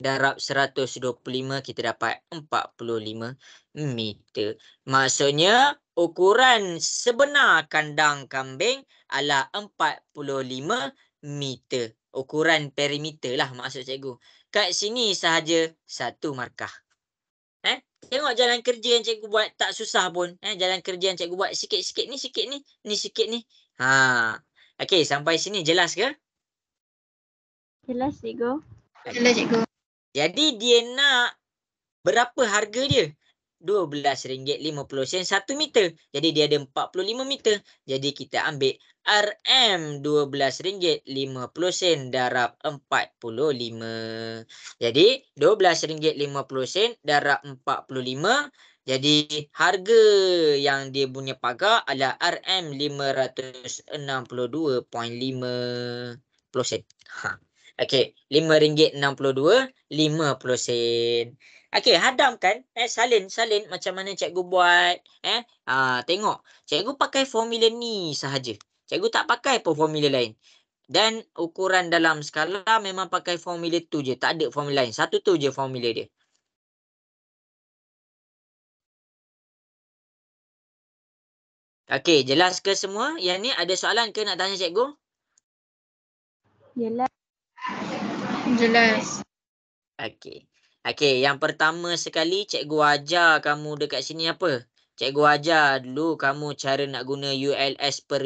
darab 125 kita dapat 45 meter. Maksudnya ukuran sebenar kandang kambing adalah 45 meter. Ukuran perimeter lah maksud cikgu. Kat sini sahaja satu markah. Tengok jalan kerja yang cikgu buat tak susah pun. Jalan kerja yang cikgu buat sikit-sikit ni, sikit ni, ni sikit ni. Okey, sampai sini jelas ke? Jelas cikgu. Jelas cikgu. Jadi dia nak berapa harga dia? RM12.50 1 meter. Jadi dia ada 45 meter. Jadi kita ambil RM RM12.50 darab 45. Jadi RM12.50 darab 45. Jadi harga yang dia punya pagar adalah RM562.50. Okey, RM5.62.50. Okey, hadamkan, salin macam mana cikgu buat. Tengok, cikgu pakai formula ni sahaja. Cikgu tak pakai pun formula lain. Dan ukuran dalam skala memang pakai formula tu je, tak ada formula lain. Satu tu je formula dia. Okey, jelas ke semua? Yang ni ada soalan ke nak tanya cikgu? Jelas. Jelas. Okey, yang pertama sekali cikgu ajar kamu dekat sini apa? Cikgu ajar dulu kamu cara nak guna ULS per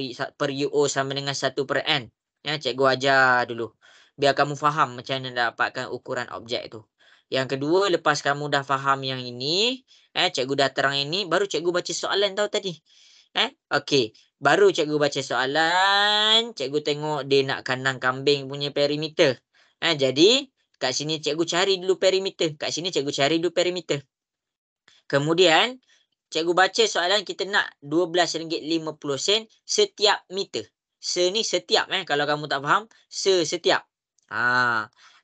UO sama dengan 1/n. Cikgu ajar dulu. Biar kamu faham macam mana nak dapatkan ukuran objek tu. Yang kedua, lepas kamu dah faham yang ini, cikgu dah terang ini, baru cikgu baca soalan tau tadi. Okey, Baru cikgu baca soalan, cikgu tengok dia nak kandang kambing punya perimeter. Jadi kat sini cikgu cari dulu perimeter. Kat sini cikgu cari dulu perimeter. Kemudian cikgu baca soalan kita nak RM12.50 setiap meter. Ni setiap kalau kamu tak faham, setiap.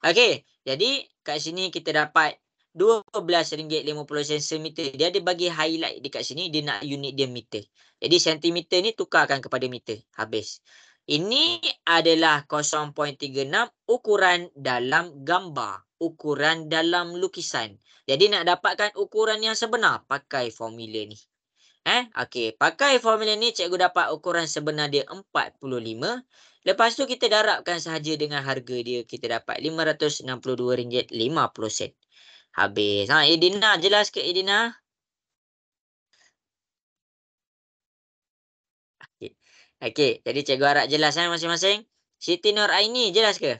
Okey, jadi kat sini kita dapat RM12.50 semeter. Dia ada bagi highlight dekat sini, dia nak unit dia meter. Jadi sentimeter ni tukarkan kepada meter. Habis. Ini adalah 0.36 ukuran dalam gambar. Ukuran dalam lukisan. Jadi nak dapatkan ukuran yang sebenar, pakai formula ni. Okey, pakai formula ni cikgu dapat ukuran sebenar dia 45. Lepas tu kita darabkan sahaja dengan harga dia, kita dapat RM562.50. Habis. Edina, jelas ke Edina? Okey, jadi cikgu harap jelas masing-masing. Siti Nur Aini, jelas ke?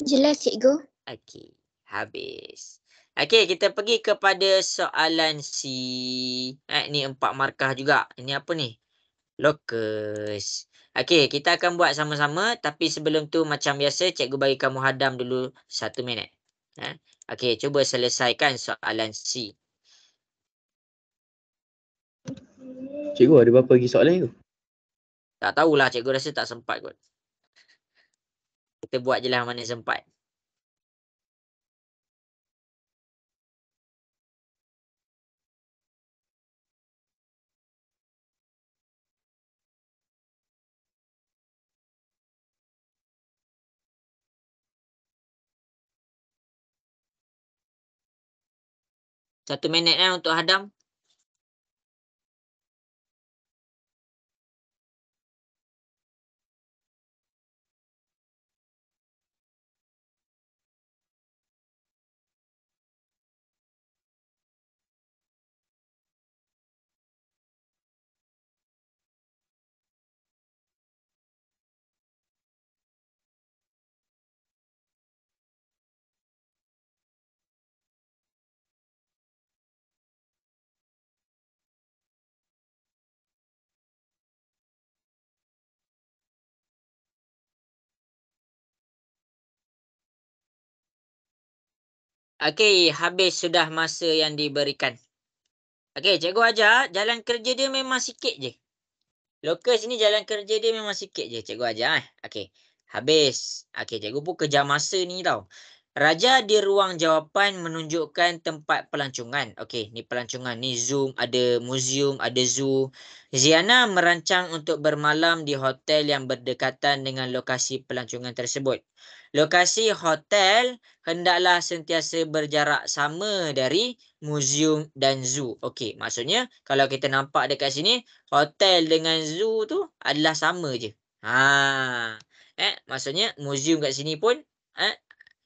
Jelas cikgu. Okey, habis. Okey, kita pergi kepada soalan C. Ni 4 markah juga. Ini apa ni? Lokus. Okey, kita akan buat sama-sama. Tapi sebelum tu macam biasa, cikgu bagi kamu hadam dulu 1 minit. Okey, cuba selesaikan soalan C. Cikgu ada berapa lagi soalan tu? Tak tahulah, cikgu rasa tak sempat kot. Kita buat je lah mana sempat. Satu minit untuk hadam. Okey, habis sudah masa yang diberikan. Okey, cikgu ajar jalan kerja dia memang sikit je. Lokus ni jalan kerja dia memang sikit je. Cikgu ajar. Okey, habis. Okey, cikgu pun kejar masa ni tau. Raja di ruang jawapan menunjukkan tempat pelancongan. Okey, ni pelancongan. Ni zoom, ada museum, ada zoo. Ziana merancang untuk bermalam di hotel yang berdekatan dengan lokasi pelancongan tersebut. Lokasi hotel hendaklah sentiasa berjarak sama dari museum dan zoo. Okey, maksudnya kalau kita nampak dekat sini, hotel dengan zoo tu adalah sama je. Maksudnya museum kat sini pun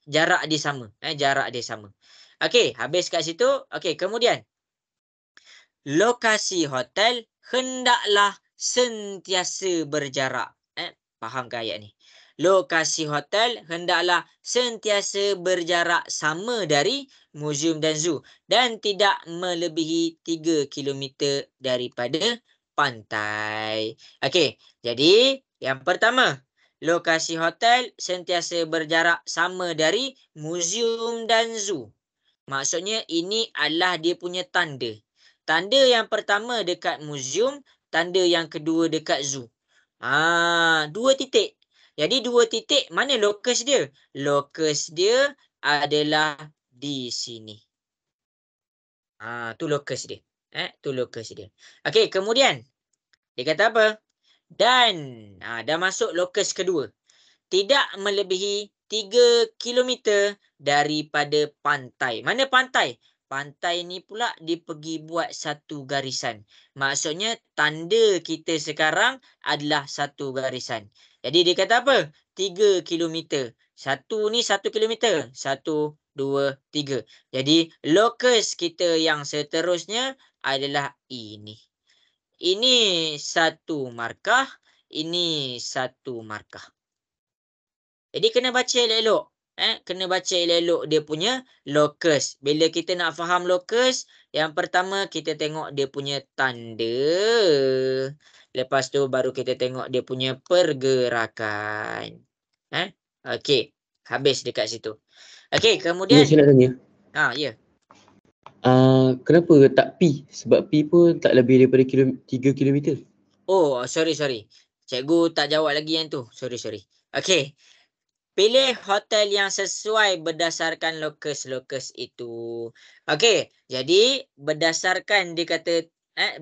jarak dia sama. Jarak dia sama. Okey, habis kat situ. Okey, kemudian lokasi hotel hendaklah sentiasa berjarak. Faham ke ayat ni? Lokasi hotel hendaklah sentiasa berjarak sama dari museum dan zoo dan tidak melebihi 3 km daripada pantai. Okey, jadi yang pertama, lokasi hotel sentiasa berjarak sama dari museum dan zoo. Maksudnya ini adalah dia punya tanda. Tanda yang pertama dekat museum, tanda yang kedua dekat zoo. 2 titik. Jadi 2 titik, mana lokus dia? Lokus dia adalah di sini. Tu lokus dia. Tu lokus dia. Okey, kemudian dia kata apa? Dan dah masuk lokus kedua. Tidak melebihi 3 km daripada pantai. Mana pantai? Pantai ni pula dia pergi buat satu garisan. Maksudnya tanda kita sekarang adalah satu garisan. Jadi dia kata apa? 3 km. Satu ni 1 km. 1, 2, 3. Jadi lokus kita yang seterusnya adalah ini. Ini satu markah. Ini satu markah. Jadi kena baca elok-elok. kena baca elok-elok dia punya locus. Bila kita nak faham locus, yang pertama kita tengok dia punya tanda. Lepas tu baru kita tengok dia punya pergerakan. Okey, habis dekat situ. Okey, kemudian Saya nak tanya. ya. Kenapa tak P? Sebab P pun tak lebih daripada 3 km. Oh, sorry. Cikgu tak jawab lagi yang tu. Sorry. Okey. Pilih hotel yang sesuai berdasarkan lokus itu. Okey, jadi berdasarkan dia kata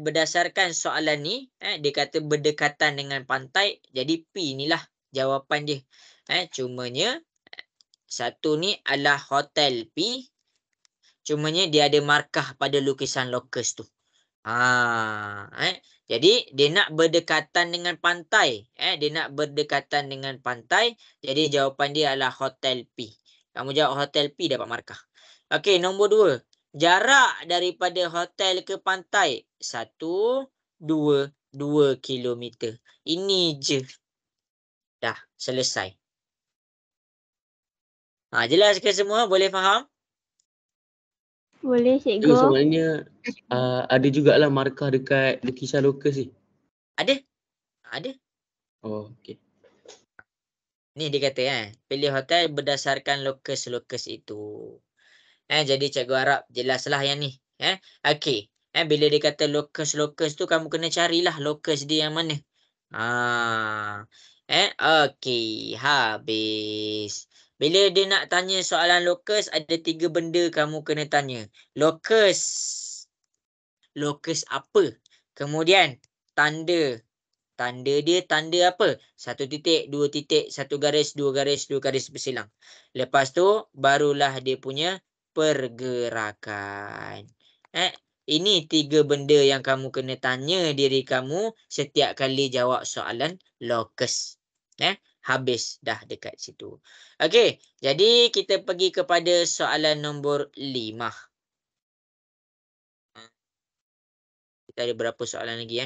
berdasarkan soalan ni, dia kata berdekatan dengan pantai, jadi P inilah jawapan dia. Cumanya satu ni adalah hotel P. Cumanya dia ada markah pada lukisan lokus tu. Jadi dia nak berdekatan dengan pantai. Jadi jawapan dia adalah hotel P. Kamu jawab hotel P dapat markah. Okey, nombor 2. Jarak daripada hotel ke pantai 1, 2 kilometer. Ini je. Dah, selesai. Jelas ke semua? Boleh faham? Boleh Jadi cikgu. sebenarnya ada jugalah markah dekat lukisan lokus ni. Ada. Oh, okey. Ni dia kata pilih hotel berdasarkan lokus itu. Jadi cikgu harap jelaslah yang ni. Okey. Bila dia kata lokus tu kamu kena carilah lokus dia yang mana. Okey, habis. Bila dia nak tanya soalan lokus, ada 3 benda kamu kena tanya. Lokus apa? Kemudian tanda. Tanda dia tanda apa? 1 titik, 2 titik, 1 garis, 2 garis, 2 garis bersilang. Lepas tu barulah dia punya pergerakan. Ini 3 benda yang kamu kena tanya diri kamu setiap kali jawab soalan lokus. Habis dah dekat situ. Okey, jadi kita pergi kepada soalan nombor 5. Kita ada berapa soalan lagi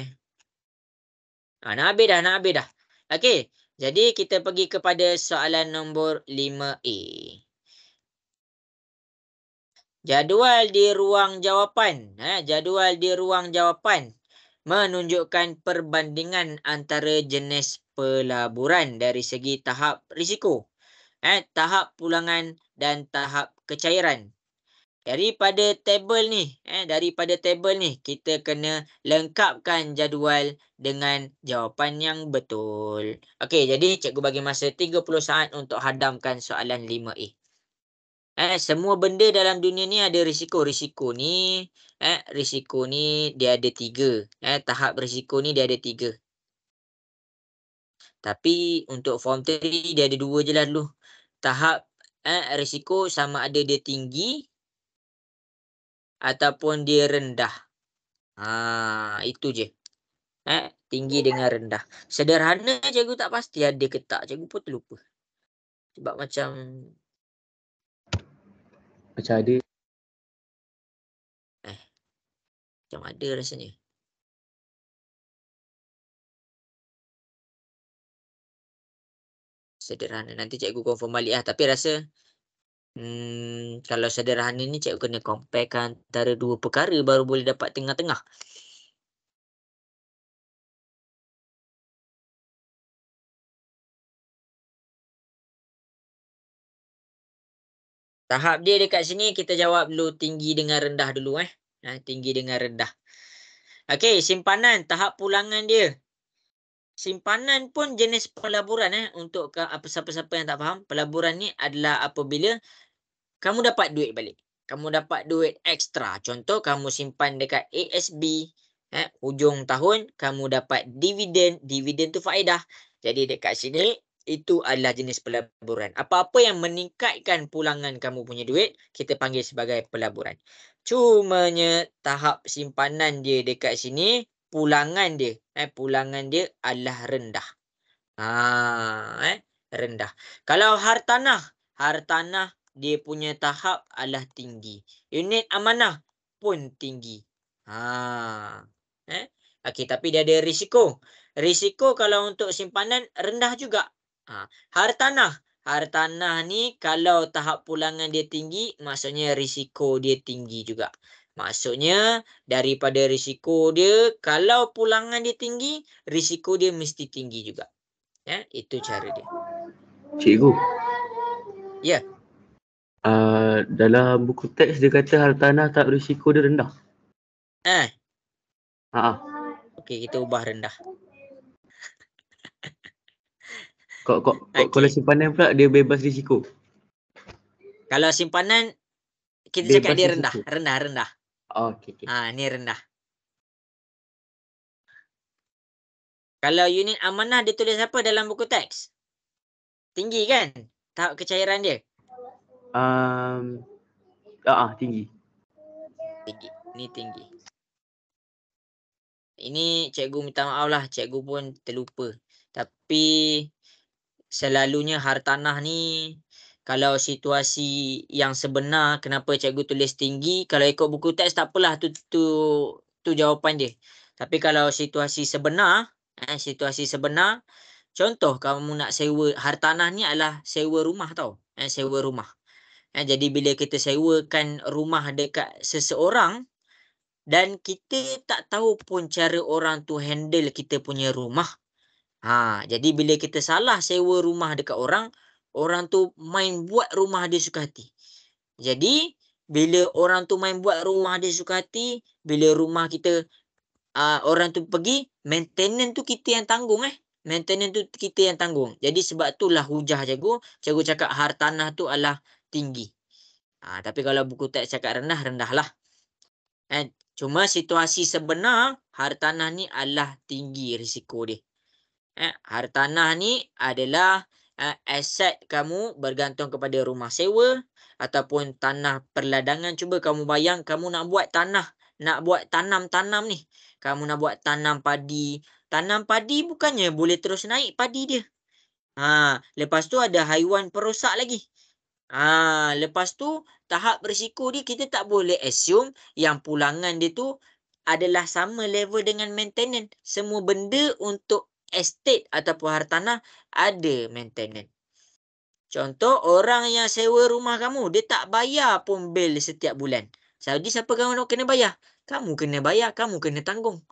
nak habis dah. Okey, jadi kita pergi kepada soalan nombor 5A. Jadual di ruang jawapan. Jadual di ruang jawapan menunjukkan perbandingan antara jenis pelaburan dari segi tahap risiko, tahap pulangan dan tahap kecairan. Daripada tabel ni kita kena lengkapkan jadual dengan jawapan yang betul. Okey, jadi cikgu bagi masa 30 saat untuk hadamkan soalan 5A. Semua benda dalam dunia ni ada risiko. Risiko ni dia ada 3. Tahap risiko ni dia ada 3. Tapi untuk form 3 dia ada 2 je lah dulu. Tahap risiko sama ada dia tinggi ataupun dia rendah. Itu je. Tinggi dengan rendah. Sederhana cikgu tak pasti ada ke tak. Cikgu pun terlupa. Sebab macam ada. Macam ada rasanya. Sederhana. Nanti cikgu confirm balik lah. Tapi rasa kalau sederhana ni cikgu kena comparekan antara 2 perkara baru boleh dapat tengah-tengah. Tahap dia dekat sini kita jawab dulu tinggi dengan rendah dulu tinggi dengan rendah. Okey, simpanan tahap pulangan dia. Simpanan pun jenis pelaburan untuk siapa-siapa yang tak faham, pelaburan ni adalah apabila kamu dapat duit balik. Kamu dapat duit ekstra. Contoh kamu simpan dekat ASB, hujung tahun kamu dapat dividen. Dividen tu faedah. Jadi dekat sini itu adalah jenis pelaburan. Apa-apa yang meningkatkan pulangan kamu punya duit, kita panggil sebagai pelaburan. Cumanya tahap simpanan dia dekat sini, pulangan dia adalah rendah. Rendah. Kalau hartanah dia punya tahap adalah tinggi. Unit amanah pun tinggi. Okey, tapi dia ada risiko. Risiko kalau untuk simpanan rendah juga. Hartanah hartanah ni kalau tahap pulangan dia tinggi, maksudnya risiko dia tinggi juga. Maksudnya daripada risiko dia, kalau pulangan dia tinggi, risiko dia mesti tinggi juga. Ya, itu cara dia. Cikgu. Ya. Dalam buku teks dia kata hartanah tak risiko dia rendah. Okey, kita ubah rendah. Kalau simpanan pula dia bebas risiko. Kalau simpanan kita Bebas cakap dia risiko. rendah. Okey. Ni rendah. Kalau unit amanah dia tulis apa dalam buku teks? Tinggi kan? Tahap kecairan dia. Tinggi. Tinggi. Ni tinggi. Ini cikgu minta maaf lah. Cikgu pun terlupa. Tapi selalunya hartanah ni kalau situasi yang sebenar kenapa cikgu tulis tinggi, kalau ikut buku teks tak apalah, tu jawapan dia. Tapi kalau situasi sebenar, contoh kamu nak sewa, hartanah ni adalah sewa rumah tau. Sewa rumah. Jadi bila kita sewakan rumah dekat seseorang dan kita tak tahu pun cara orang tu handle kita punya rumah. Jadi bila kita salah sewa rumah dekat orang tu main buat rumah dia suka hati. Jadi bila orang tu main buat rumah dia suka hati, bila rumah kita orang tu pergi, maintenance tu kita yang tanggung Maintenance tu kita yang tanggung. Jadi sebab itulah hujah cikgu cakap hartanah tu adalah tinggi. Tapi kalau buku teks cakap rendah lah. Cuma situasi sebenar hartanah ni adalah tinggi risiko dia. Hartanah ni adalah aset kamu bergantung kepada rumah sewa ataupun tanah perladangan. Cuba kamu bayang kamu nak buat tanah, nak buat tanam ni. Kamu nak buat tanam padi. Tanam padi bukannya boleh terus naik padi dia. Lepas tu ada haiwan perosak lagi. Lepas tu tahap risiko dia kita tak boleh assume yang pulangan dia tu adalah sama level dengan maintenance. Semua benda untuk estate ataupun hartanah ada maintenance. Contoh orang yang sewa rumah kamu, dia tak bayar pun bil setiap bulan. Jadi siapa kamu nak kena bayar? Kamu kena bayar, kamu kena tanggung.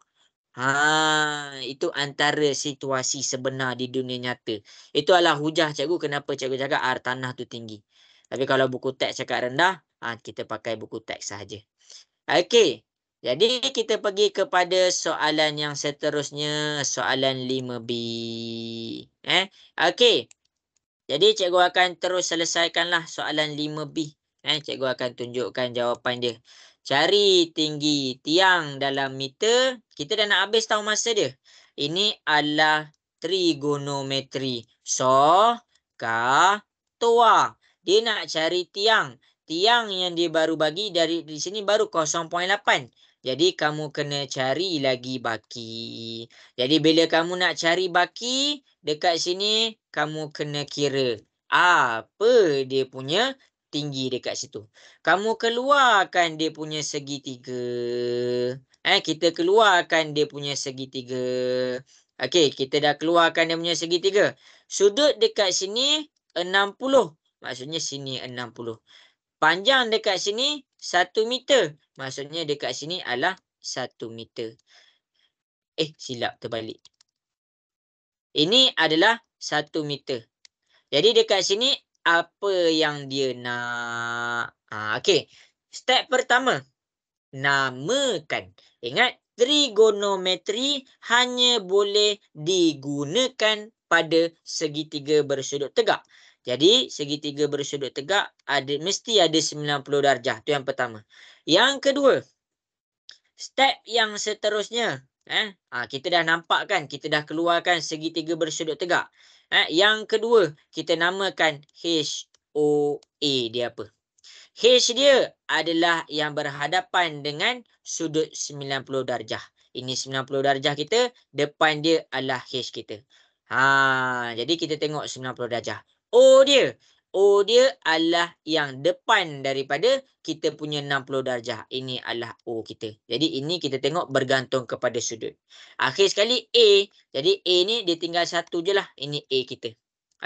Itu antara situasi sebenar di dunia nyata. Itu adalah hujah cikgu kenapa cikgu cakap hartanah tu tinggi. Tapi kalau buku teks cakap rendah, kita pakai buku teks sahaja. Okey. Jadi kita pergi kepada soalan yang seterusnya, soalan 5B. Okey. Jadi cikgu akan terus selesaikanlah soalan 5B. Cikgu akan tunjukkan jawapan dia. Cari tinggi tiang dalam meter. Kita dah nak habis tahu masa dia. Ini adalah trigonometri. Toa. Dia nak cari tiang. Tiang yang dia baru bagi dari di sini baru 0.8. Jadi kamu kena cari lagi baki. Jadi bila kamu nak cari baki, dekat sini kamu kena kira apa dia punya tinggi dekat situ. Kamu keluarkan dia punya segitiga. Kita keluarkan dia punya segitiga. Okey, kita dah keluarkan dia punya segitiga. Sudut dekat sini 60. Maksudnya sini 60. Panjang dekat sini 1 meter. Maksudnya dekat sini adalah 1 meter. Silap terbalik. Ini adalah 1 meter. Jadi dekat sini apa yang dia nak? Okey. Step pertama. Namakan. Ingat, trigonometri hanya boleh digunakan pada segitiga bersudut tegak. Jadi segitiga bersudut tegak mesti ada 90 darjah. Itu yang pertama. Yang kedua, step yang seterusnya. Kita dah nampak kan, kita dah keluarkan segitiga bersudut tegak. Yang kedua, kita namakan HOA dia apa? H dia adalah yang berhadapan dengan sudut 90 darjah. Ini 90 darjah kita, depan dia adalah H kita. Jadi kita tengok 90 darjah. O dia adalah yang depan daripada kita punya 60 darjah. Ini adalah O kita. Jadi ini kita tengok bergantung kepada sudut. Akhir sekali A. Jadi A ni dia tinggal satu je lah. Ini A kita.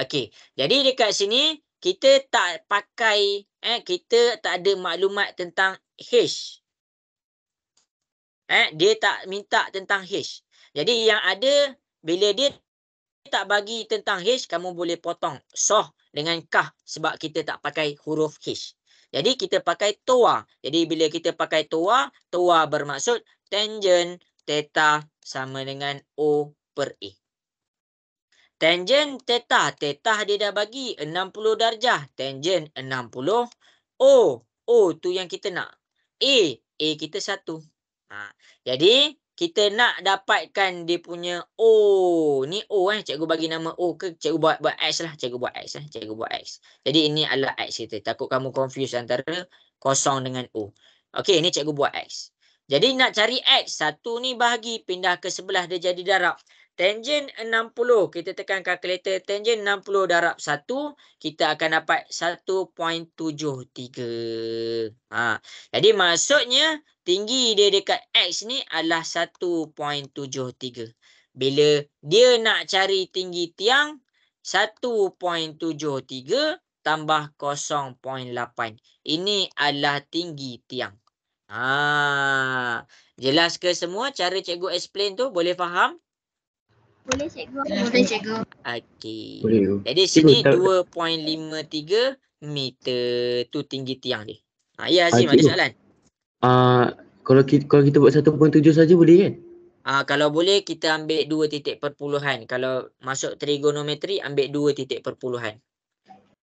Okey. Jadi dekat sini kita tak pakai kita tak ada maklumat tentang H. Dia tak minta tentang H. Jadi yang ada bila dia tak bagi tentang H, kamu boleh potong soh dengan kah sebab kita tak pakai huruf H. Jadi kita pakai toa. Jadi bila kita pakai toa bermaksud tangent theta sama dengan O per A. Tangent theta dia dah bagi 60 darjah. Tangent 60. O tu yang kita nak. A kita 1. Jadi kita nak dapatkan dia punya O. Ni O cikgu bagi nama O ke cikgu buat X lah. Cikgu buat X. Jadi ini adalah X kita. Takut kamu confuse antara kosong dengan O. Okey, ni cikgu buat X. Jadi nak cari X, satu ni bahagi pindah ke sebelah dia jadi darab. Tangent 60, kita tekan kalkulator tangent 60 darab 1, kita akan dapat 1.73. Jadi maksudnya tinggi dia dekat X ni adalah 1.73. Bila dia nak cari tinggi tiang, 1.73 tambah 0.8. Ini adalah tinggi tiang. Jelas ke semua cara cikgu explain tu? Boleh faham? Boleh cikgu. Okey. Boleh. Jadi sini 2.53 meter tu tinggi tiang dia. Ya Azim, ada soalan? Kalau kita buat 1.7 saja boleh kan? Kalau boleh kita ambil 2 titik perpuluhan. Kalau masuk trigonometri ambil 2 titik perpuluhan.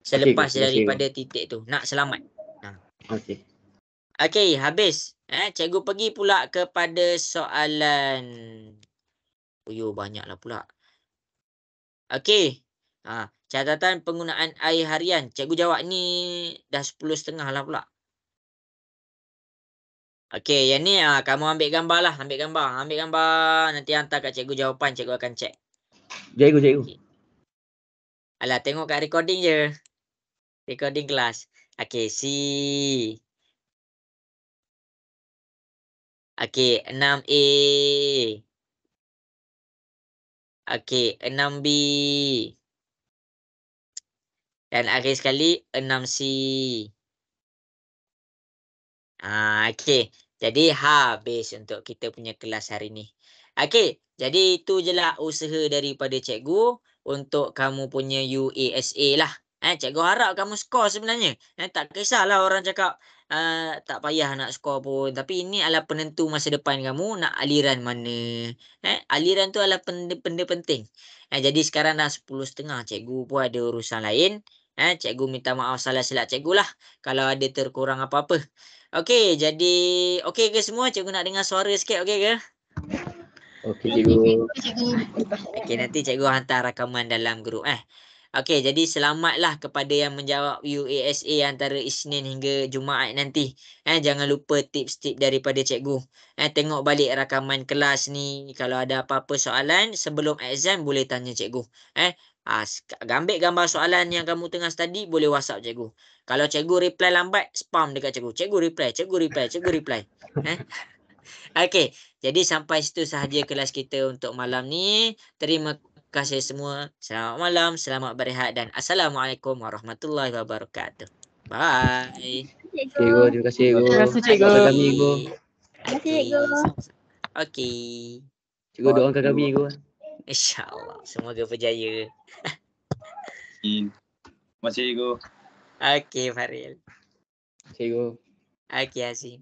Selepas daripada titik tu. Nak selamat. Okey. Okey, habis. Cikgu pergi pula kepada soalan. Banyaklah pula. Okey. Catatan penggunaan air harian. Cikgu jawab ni dah 10.30 lah pula. Okey, yang ni kamu ambil gambar lah. Ambil gambar. Nanti hantar kat cikgu jawapan. Cikgu akan check. Cikgu. Okay. Alah, tengok kat recording je. Recording kelas. Okey, C. Okey, 6A. Okey, 6B. Dan akhir sekali 6C. Okey. Jadi habis untuk kita punya kelas hari ni. Okey. Jadi itu je lah usaha daripada cikgu untuk kamu punya UASA lah. Cikgu harap kamu skor sebenarnya. Tak kisahlah orang cakap tak payah nak skor pun. Tapi ini adalah penentu masa depan kamu nak aliran mana. Aliran tu adalah benda penting. Jadi sekarang dah 10.30. Cikgu pun ada urusan lain. Cikgu minta maaf salah silap cikgu lah. Kalau ada terkurang apa-apa. Okey, jadi okey ke semua? Cikgu nak dengar suara sikit, okey ke? Okey cikgu. Okey, nanti cikgu hantar rakaman dalam grup Okey, jadi selamatlah kepada yang menjawab UASA antara Isnin hingga Jumaat nanti. Jangan lupa tips-tips daripada cikgu. Tengok balik rakaman kelas ni. Kalau ada apa-apa soalan sebelum exam boleh tanya cikgu. Ambil gambar soalan yang kamu tengah study boleh WhatsApp cikgu. Kalau cikgu reply lambat, spam dekat cikgu. Cikgu reply. Okey, jadi sampai situ sahaja kelas kita untuk malam ni. Terima kasih semua. Selamat malam, selamat berehat dan Assalamualaikum warahmatullahi wabarakatuh. Bye. Cikgu, terima kasih cikgu. Terima kasih, cikgu. Doakan kami cikgu. Okey. Cikgu doakan kami cikgu. InsyaAllah. Semoga berjaya. Terima kasih cikgu. Okey, Faril. Cikgu. Okey, Azim.